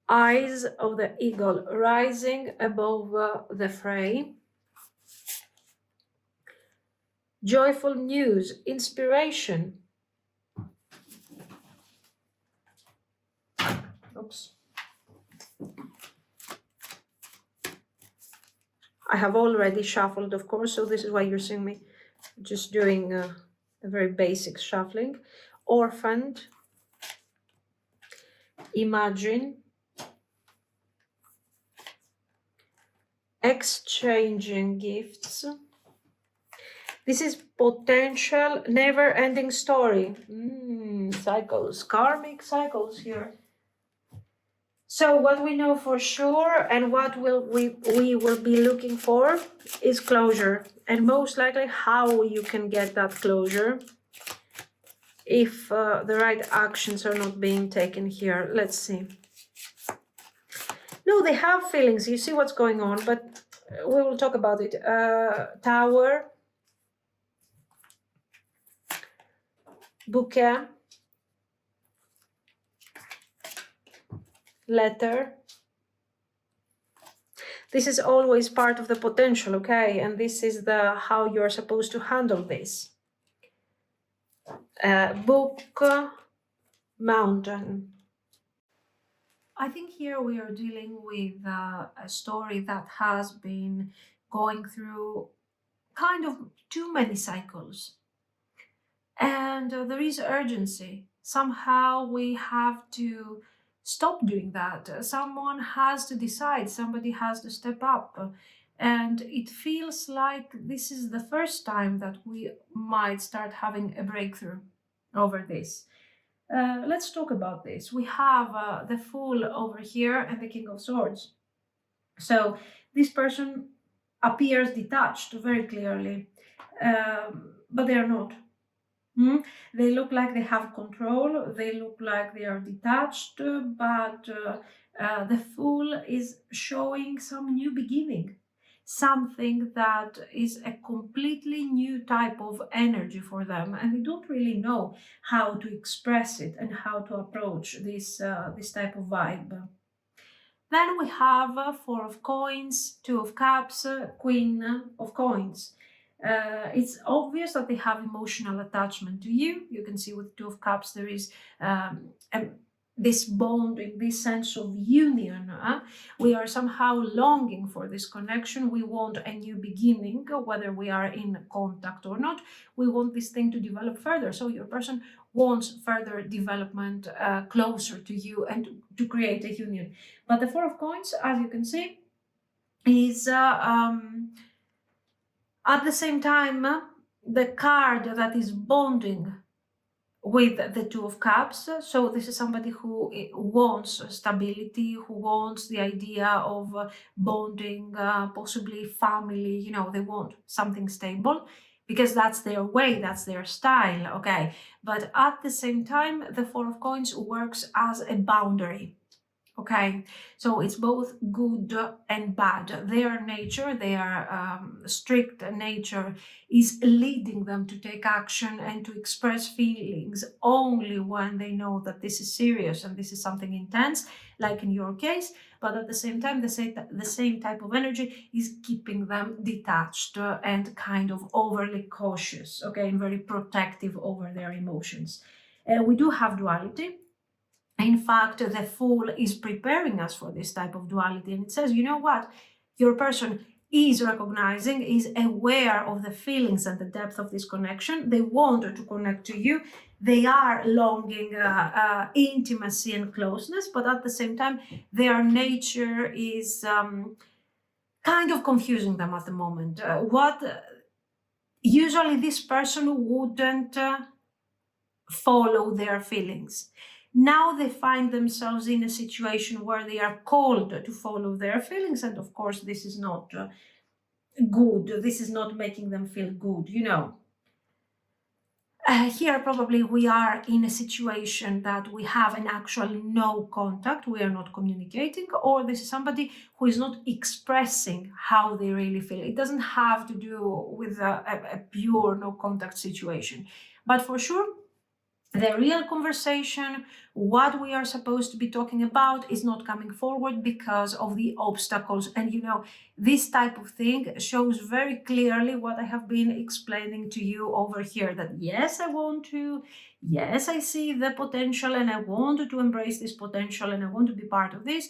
Speaker 1: Eyes of the Eagle rising above the fray. Joyful news, inspiration. Oops. I have already shuffled, of course, so this is why you're seeing me just doing a very basic shuffling. Orphaned. Imagine. Exchanging gifts. This is potential never-ending story. Cycles, karmic cycles here. So what we know for sure and what we will be looking for is closure, and most likely how you can get that closure if the right actions are not being taken here. Let's see. No, they have feelings. You see what's going on, but we will talk about it. Tower, bouquet, letter. This is always part of the potential, okay? And this is the how you're supposed to handle this. Book, mountain. I think here we are dealing with a story that has been going through kind of too many cycles. And there is urgency. Somehow we have to stop doing that. Someone has to decide, somebody has to step up. And it feels like this is the first time that we might start having a breakthrough over this. Let's talk about this. We have the Fool over here and the King of Swords. So this person appears detached very clearly, but they are not. They look like they have control, they look like they are detached, but the Fool is showing some new beginning, something that is a completely new type of energy for them, and they don't really know how to express it and how to approach this type of vibe. Then we have 4 of Coins, 2 of Cups, Queen of Coins. It's obvious that they have emotional attachment to you. You can see with 2 of Cups there is this bonding, this sense of union. We are somehow longing for this connection. We want a new beginning, whether we are in contact or not. We want this thing to develop further. So your person wants further development closer to you and to create a union. But the 4 of Coins, as you can see, is at the same time the card that is bonding with the 2 of Cups. So this is somebody who wants stability, who wants the idea of bonding, possibly family, you know, they want something stable because that's their way, that's their style, okay? But at the same time, the 4 of Coins works as a boundary. Okay, so it's both good and bad. Their nature, their strict nature is leading them to take action and to express feelings only when they know that this is serious and this is something intense, like in your case. But at the same time, the same type of energy is keeping them detached and kind of overly cautious, okay, and very protective over their emotions. We do have duality. In fact, the Fool is preparing us for this type of duality. And it says, you know what? Your person is recognizing, is aware of the feelings and the depth of this connection. They want to connect to you. They are longing intimacy and closeness, but at the same time, their nature is kind of confusing them at the moment. Usually this person wouldn't follow their feelings. Now they find themselves in a situation where they are called to follow their feelings. And of course, this is not good. This is not making them feel good, you know. Here probably we are in a situation that we have an actual no contact, we are not communicating, or this is somebody who is not expressing how they really feel. It doesn't have to do with a pure no contact situation, but for sure the real conversation, what we are supposed to be talking about, is not coming forward because of the obstacles. And you know, this type of thing shows very clearly what I have been explaining to you over here, that yes, I want to, yes, I see the potential and I want to embrace this potential and I want to be part of this.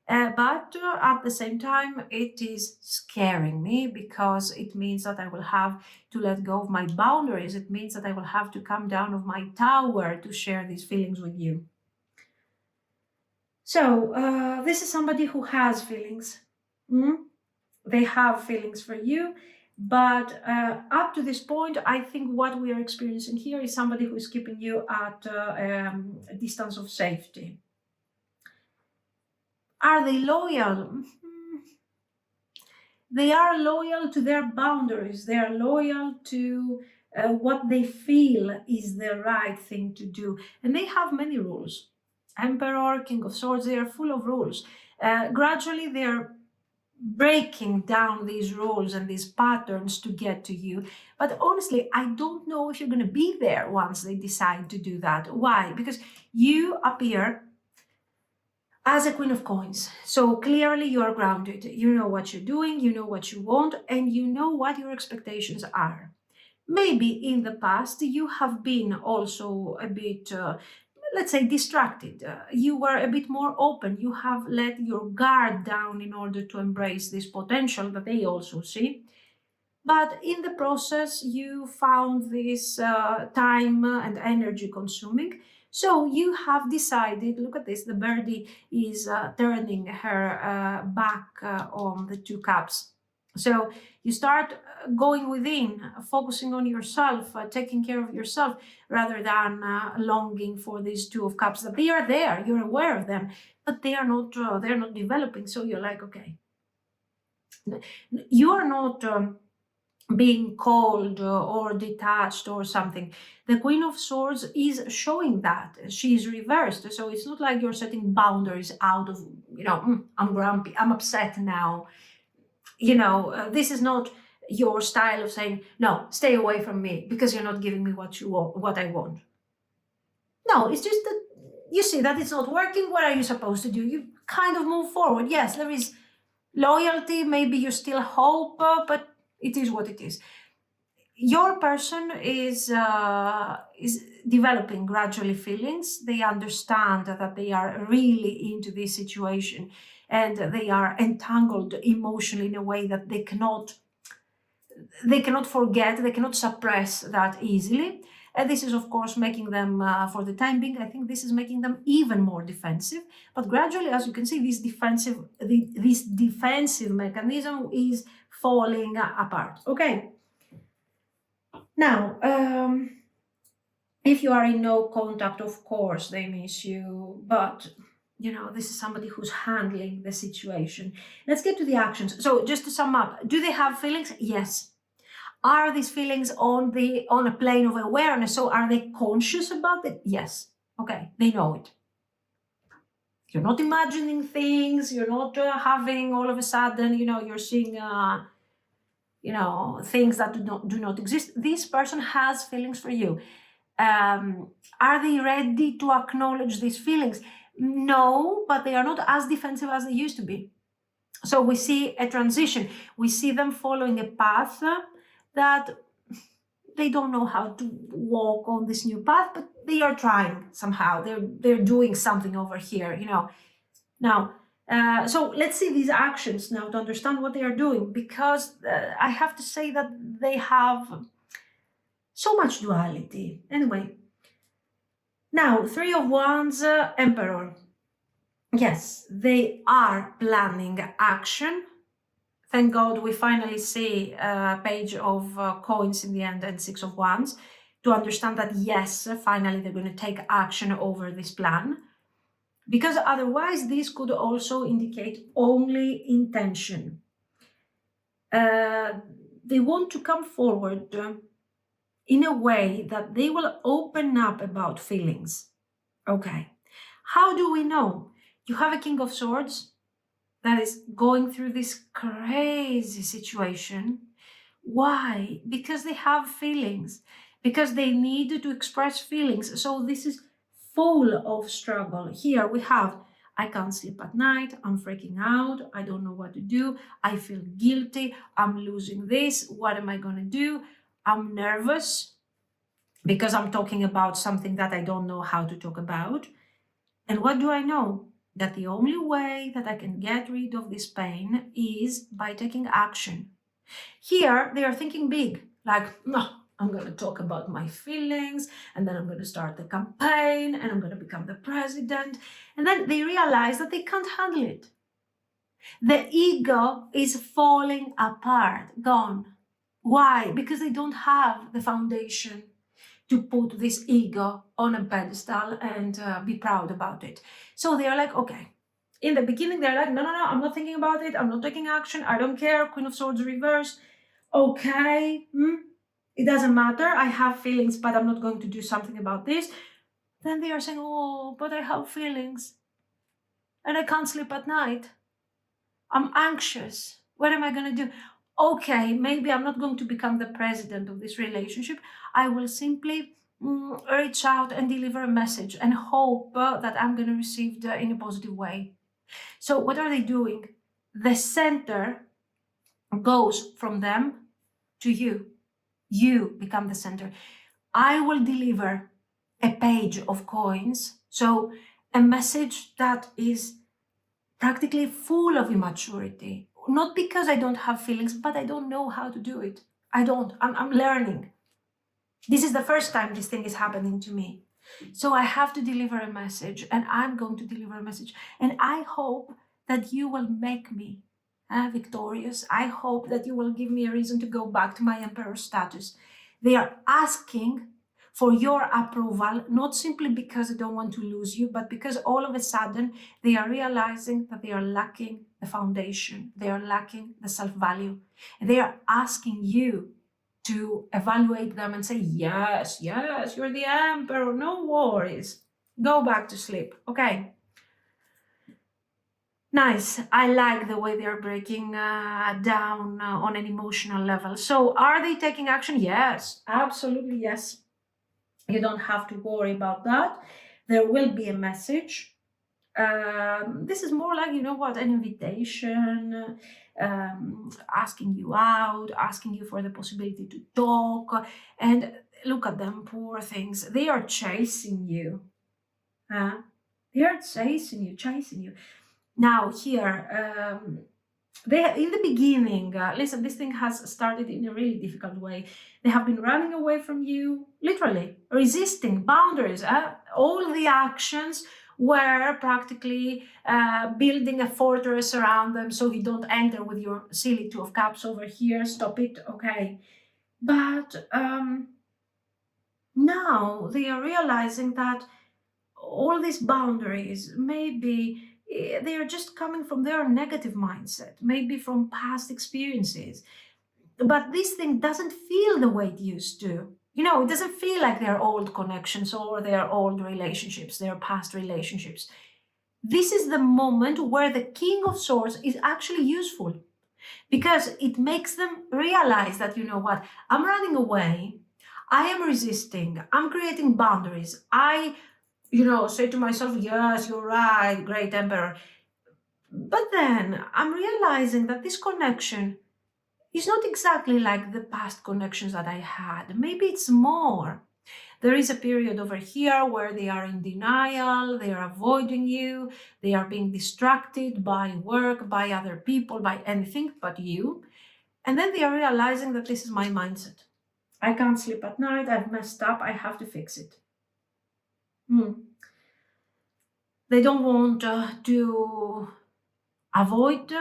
Speaker 1: But at the same time, it is scaring me because it means that I will have to let go of my boundaries. It means that I will have to come down of my tower to share these feelings with you. So this is somebody who has feelings. They have feelings for you, but up to this point, I think what we are experiencing here is somebody who is keeping you at a distance of safety. Are they loyal? They are loyal to their boundaries. They are loyal to what they feel is the right thing to do. And they have many rules. Emperor, King of Swords, they are full of rules. Gradually, they're breaking down these rules and these patterns to get to you. But honestly, I don't know if you're going to be there once they decide to do that. Why? Because you appear as a Queen of Coins. So clearly you are grounded. You know what you're doing, you know what you want, and you know what your expectations are. Maybe in the past you have been also a bit, let's say, distracted. You were a bit more open. You have let your guard down in order to embrace this potential that they also see. But in the process, you found this time and energy consuming. So you have decided, look at this, the birdie is turning her back on the 2 cups. So you start going within, focusing on yourself, taking care of yourself, rather than longing for these 2 of cups. That they are there, you're aware of them, but they're not developing. So you're like, okay, you are not being cold or detached or something. The Queen of Swords is showing that. She's reversed. So it's not like you're setting boundaries out of, you know, I'm grumpy, I'm upset now. You know, this is not your style of saying, no, stay away from me because you're not giving me what you want, what I want. No, it's just that you see that it's not working. What are you supposed to do? You kind of move forward. Yes, there is loyalty. Maybe you still hope, but it is what it is. Your person is developing gradually feelings. They understand that they are really into this situation and they are entangled emotionally in a way that they cannot forget, they cannot suppress that easily. And this is, of course, making them, for the time being, I think this is making them even more defensive. But gradually, as you can see, this defensive mechanism is falling apart. Okay. Now, if you are in no contact, of course, they miss you, but you know, this is somebody who's handling the situation. Let's get to the actions. So just to sum up, do they have feelings? Yes. Are these feelings on a plane of awareness? So are they conscious about it? Yes. Okay, they know it. You're not imagining things. You're not having all of a sudden, you know, you're seeing you know, things that do not exist. This person has feelings for you. Are they ready to acknowledge these feelings? No, but they are not as defensive as they used to be. So we see a transition. We see them following a path that they don't know how to walk on this new path, but they are trying somehow. They're doing something over here, you know. Now, so let's see these actions now to understand what they are doing, because I have to say that they have so much duality. Anyway, now 3 of Wands, Emperor. Yes, they are planning action. Thank God we finally see a Page of Coins in the end and 6 of Wands to understand that yes, finally they're going to take action over this plan. Because otherwise this could also indicate only intention. They want to come forward in a way that they will open up about feelings. Okay. How do we know? You have a King of Swords that is going through this crazy situation. Why? Because they have feelings, because they need to express feelings. So this is full of struggle. Here we have, I can't sleep at night, I'm freaking out, I don't know what to do, I feel guilty, I'm losing this, what am I going to do? I'm nervous because I'm talking about something that I don't know how to talk about. And what do I know? That the only way that I can get rid of this pain is by taking action. Here, they are thinking big, like, no, I'm going to talk about my feelings, and then I'm going to start the campaign, and I'm going to become the president. And then they realize that they can't handle it. The ego is falling apart, gone. Why? Because they don't have the foundation to put this ego on a pedestal and be proud about it. So they are like, okay. In the beginning, they're like, no, I'm not thinking about it. I'm not taking action. I don't care. Queen of Swords reverse. Okay, it doesn't matter. I have feelings, but I'm not going to do something about this. Then they are saying, oh, but I have feelings and I can't sleep at night. I'm anxious. What am I going to do? Okay, maybe I'm not going to become the president of this relationship. I will simply reach out and deliver a message and hope that I'm going to receive it in a positive way. So what are they doing? The center goes from them to you. You become the center. I will deliver a page of coins. So a message that is practically full of immaturity. Not because I don't have feelings, but I don't know how to do it. I'm learning. This is the first time this thing is happening to me. So I have to deliver a message, and I'm going to deliver a message. And I hope that you will make me victorious. I hope that you will give me a reason to go back to my emperor status. They are asking for your approval, not simply because they don't want to lose you, but because all of a sudden they are realizing that they are lacking the foundation. They are lacking the self-value. They are asking you to evaluate them and say, yes, you're the emperor, no worries. Go back to sleep. Okay. Nice. I like the way they're breaking down on an emotional level. So are they taking action? Yes, absolutely yes. You don't have to worry about that. There will be a message. This is more like, an invitation, asking you out, asking you for the possibility to talk. And look at them, poor things. They are chasing you. They are chasing you. Now here, in the beginning, listen, this thing has started in a really difficult way. They have been running away from you, literally, resisting boundaries. All the actions were practically building a fortress around them so you don't enter with your silly Two of Cups over here. Stop it, okay. But now they are realizing that all these boundaries, maybe they are just coming from their negative mindset, maybe from past experiences. But this thing doesn't feel the way it used to. It doesn't feel like their old connections or their old relationships, their past relationships. This is the moment where the King of Swords is actually useful because it makes them realize that, what, I'm running away, I am resisting, I'm creating boundaries, I say to myself, yes, you're right, great emperor. But then I'm realizing that this connection is not exactly like the past connections that I had. Maybe it's more. There is a period over here where they are in denial, they are avoiding you, they are being distracted by work, by other people, by anything but you. And then they are realizing that this is my mindset. I can't sleep at night, I've messed up, I have to fix it. They don't want to avoid,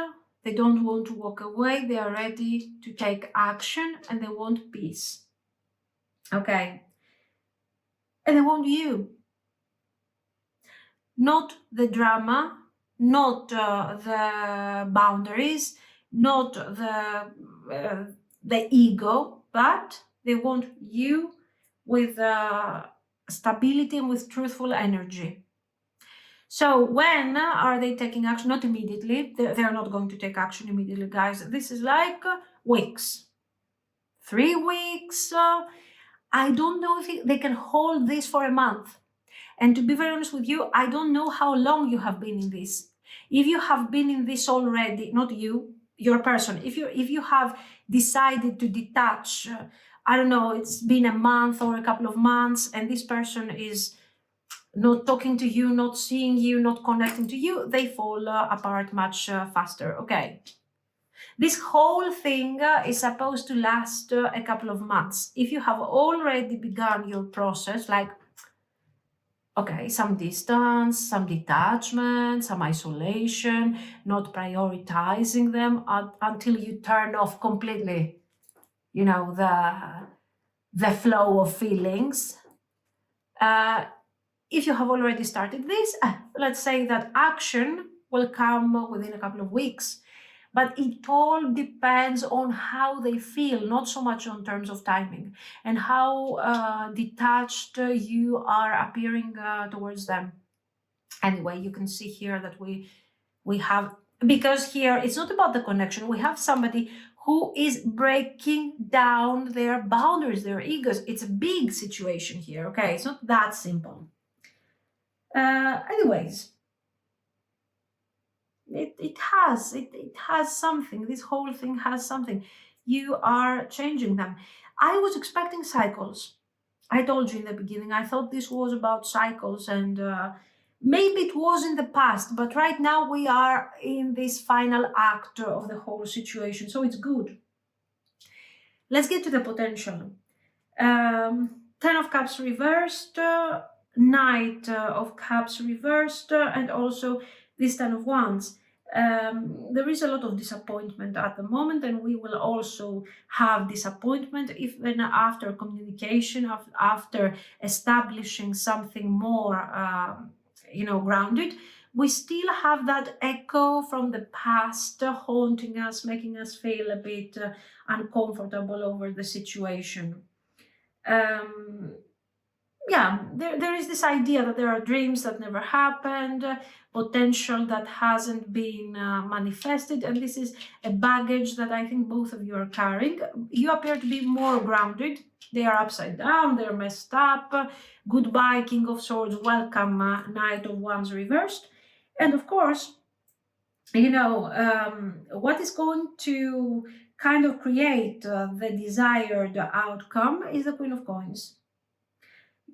Speaker 1: they don't want to walk away, they are ready to take action and they want peace. Okay, And they want you. Not the drama, not the boundaries, not the ego, but they want you with stability and with truthful energy. So when are they taking action? Not immediately. They're not going to take action immediately, guys. This is like weeks. 3 weeks. I don't know if they can hold this for a month. And to be very honest with you, I don't know how long you have been in this. If you have been in this already, not you, your person, if you have decided to detach, I don't know, it's been a month or a couple of months, and this person is not talking to you, not seeing you, not connecting to you, they fall apart much faster. Okay. This whole thing is supposed to last a couple of months. If you have already begun your process, like, okay, some distance, some detachment, some isolation, not prioritizing them until you turn off completely, you know, the flow of feelings. If you have already started this, let's say that action will come within a couple of weeks. But it all depends on how they feel, not so much on terms of timing, and how detached you are appearing towards them. Anyway, you can see here that we have, because here it's not about the connection, we have somebody who is breaking down their boundaries, their egos. It's a big situation here, okay? It's not that simple. Anyways, it has something. This whole thing has something. You are changing them. I was expecting cycles. I told you in the beginning, I thought this was about cycles, and maybe it was in the past, but right now we are in this final act of the whole situation, so it's good. Let's get to the potential. 10 of Cups reversed, Knight of Cups reversed, and also this 10 of Wands. There is a lot of disappointment at the moment, and we will also have disappointment even after communication, after establishing something more, grounded. We still have that echo from the past haunting us, making us feel a bit uncomfortable over the situation. There is this idea that there are dreams that never happened, potential that hasn't been manifested, and this is a baggage that I think both of you are carrying. You appear to be more grounded. They are upside down, they're messed up. Goodbye, King of Swords, welcome, Knight of Wands reversed. And of course, what is going to kind of create the desired outcome is the Queen of Coins.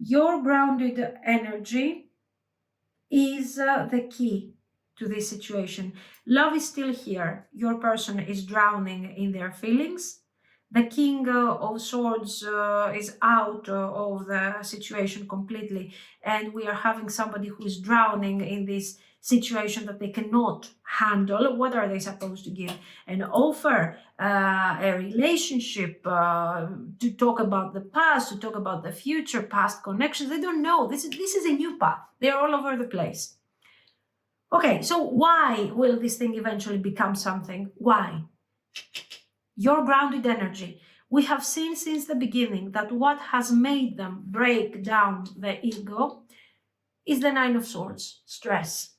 Speaker 1: Your grounded energy is the key to this situation. Love is still here. Your person is drowning in their feelings. The King of Swords is out of the situation completely, and we are having somebody who is drowning in this situation that they cannot handle. What are they supposed to give? An offer, a relationship, to talk about the past, to talk about the future, past connections. They don't know. This is a new path. They're all over the place. Okay, so why will this thing eventually become something? Why? Your grounded energy. We have seen since the beginning that what has made them break down the ego is the Nine of Swords, stress,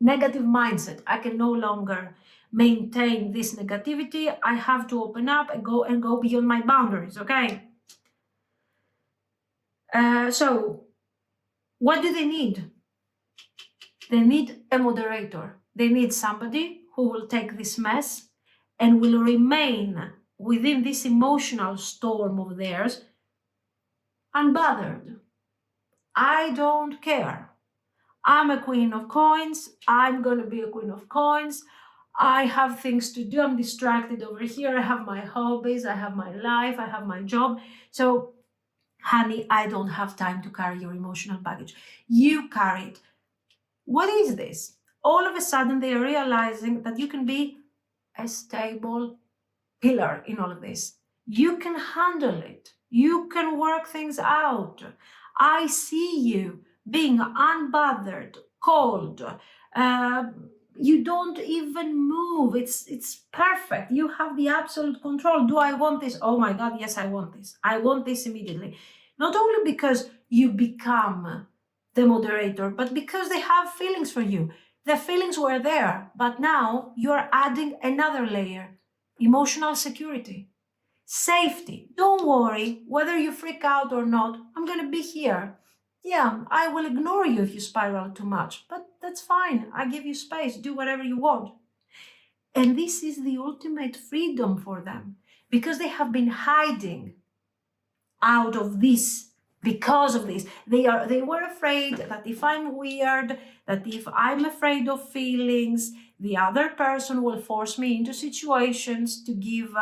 Speaker 1: negative mindset. I can no longer maintain this negativity. I have to open up and go beyond my boundaries, okay? So what do they need? They need a moderator. They need somebody who will take this mess and will remain within this emotional storm of theirs unbothered. I don't care. I'm a Queen of Coins. I'm going to be a Queen of Coins. I have things to do. I'm distracted over here. I have my hobbies. I have my life. I have my job. So, honey, I don't have time to carry your emotional baggage. You carry it. What is this? All of a sudden, they are realizing that you can be a stable pillar in all of this. You can handle it. You can work things out. I see you being unbothered, cold. You don't even move. It's perfect. You have the absolute control. Do I want this? Oh my God, yes, I want this. I want this immediately. Not only because you become the moderator, but because they have feelings for you. The feelings were there, but now you're adding another layer, emotional security. Safety. Don't worry whether you freak out or not. I'm going to be here. Yeah, I will ignore you if you spiral too much, but that's fine. I give you space. Do whatever you want. And this is the ultimate freedom for them because they have been hiding out of this. Because of this, they were afraid that if I'm weird, that if I'm afraid of feelings, the other person will force me into situations to give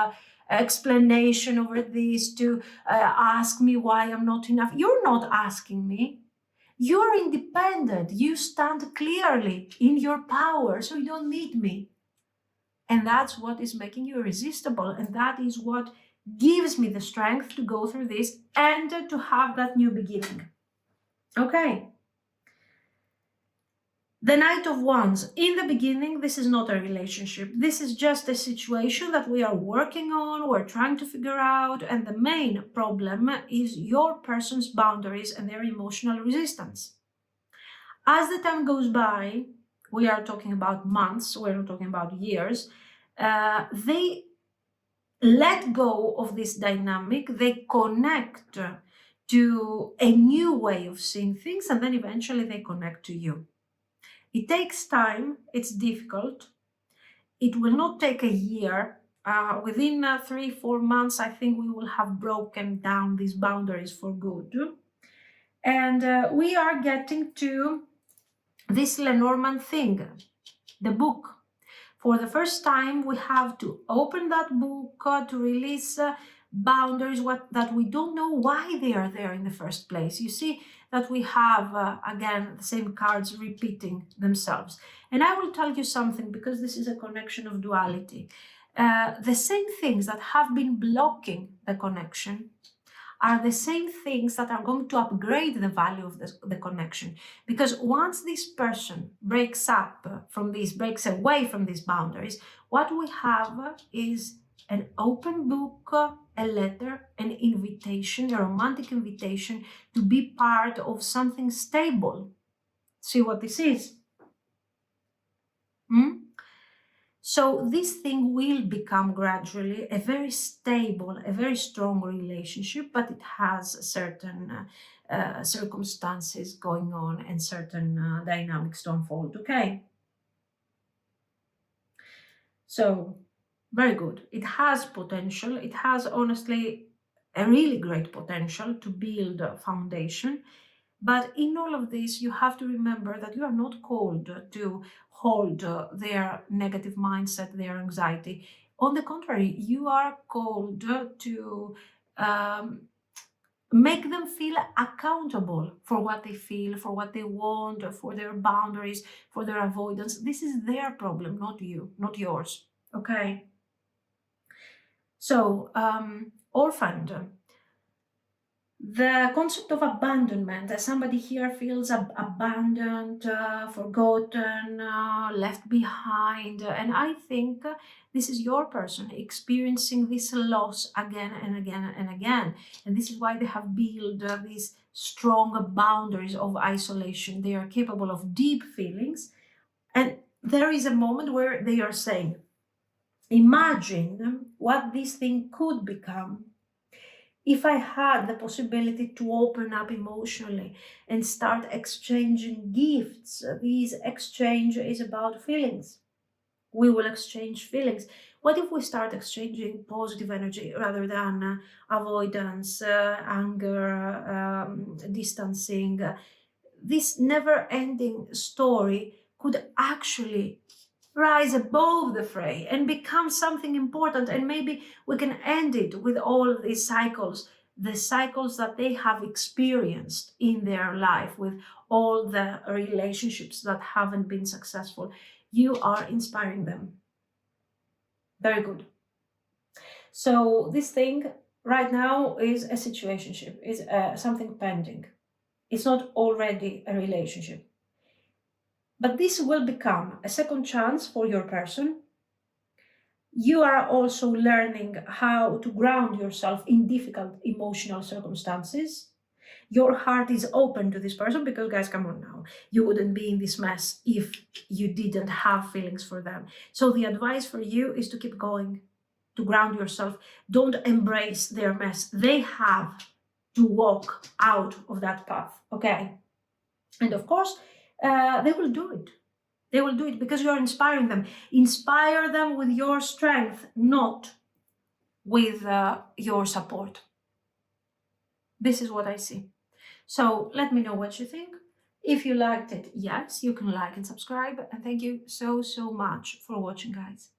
Speaker 1: explanation over this, to ask me why I'm not enough. You're not asking me. You're independent. You stand clearly in your power, so you don't need me. And that's what is making you irresistible. And that is what gives me the strength to go through this and to have that new beginning. Okay. The Knight of Wands. In the beginning, this is not a relationship. This is just a situation that we are working on, we're trying to figure out. And the main problem is your person's boundaries and their emotional resistance. As the time goes by, we are talking about months, we're not talking about years, they let go of this dynamic, they connect to a new way of seeing things, and then eventually they connect to you. It takes time, it's difficult. It will not take a year. Within 3-4 months, I think we will have broken down these boundaries for good. And we are getting to this Lenormand thing, the book. For the first time, we have to open that book to release boundaries that we don't know why they are there in the first place. You see that we have, again, the same cards repeating themselves. And I will tell you something, because this is a connection of duality. The same things that have been blocking the connection are the same things that are going to upgrade the value of the connection. Because once this person breaks away from these boundaries, what we have is an open book, a letter, an invitation, a romantic invitation to be part of something stable. See what this is? So this thing will become gradually a very stable, a very strong relationship, but it has certain circumstances going on and certain dynamics to unfold, okay? So, very good. It has potential. It has, honestly, a really great potential to build a foundation. But in all of this, you have to remember that you are not called to hold their negative mindset, their anxiety. On the contrary, you are called to make them feel accountable for what they feel, for what they want, for their boundaries, for their avoidance. This is their problem, not you, not yours. Okay? So, orphaned. The concept of abandonment, as somebody here feels abandoned, forgotten, left behind. And I think this is your person experiencing this loss again and again and again. And this is why they have built these strong boundaries of isolation. They are capable of deep feelings. And there is a moment where they are saying, imagine what this thing could become if I had the possibility to open up emotionally and start exchanging gifts. This exchange is about feelings. We will exchange feelings. What if we start exchanging positive energy rather than avoidance, anger, distancing? This never-ending story could actually rise above the fray and become something important, and maybe we can end it with all these cycles, the cycles that they have experienced in their life, with all the relationships that haven't been successful. You are inspiring them. Very good. So this thing right now is a situationship, is something pending. It's not already a relationship. But this will become a second chance for your person. You are also learning how to ground yourself in difficult emotional circumstances. Your heart is open to this person because, guys, come on now. You wouldn't be in this mess if you didn't have feelings for them. So the advice for you is to keep going, to ground yourself. Don't embrace their mess. They have to walk out of that path, okay? And of course, they will do it. They will do it because you are inspiring them. Inspire them with your strength, not with your support. This is what I see. So let me know what you think. If you liked it, yes, you can like and subscribe. And thank you so, so much for watching, guys.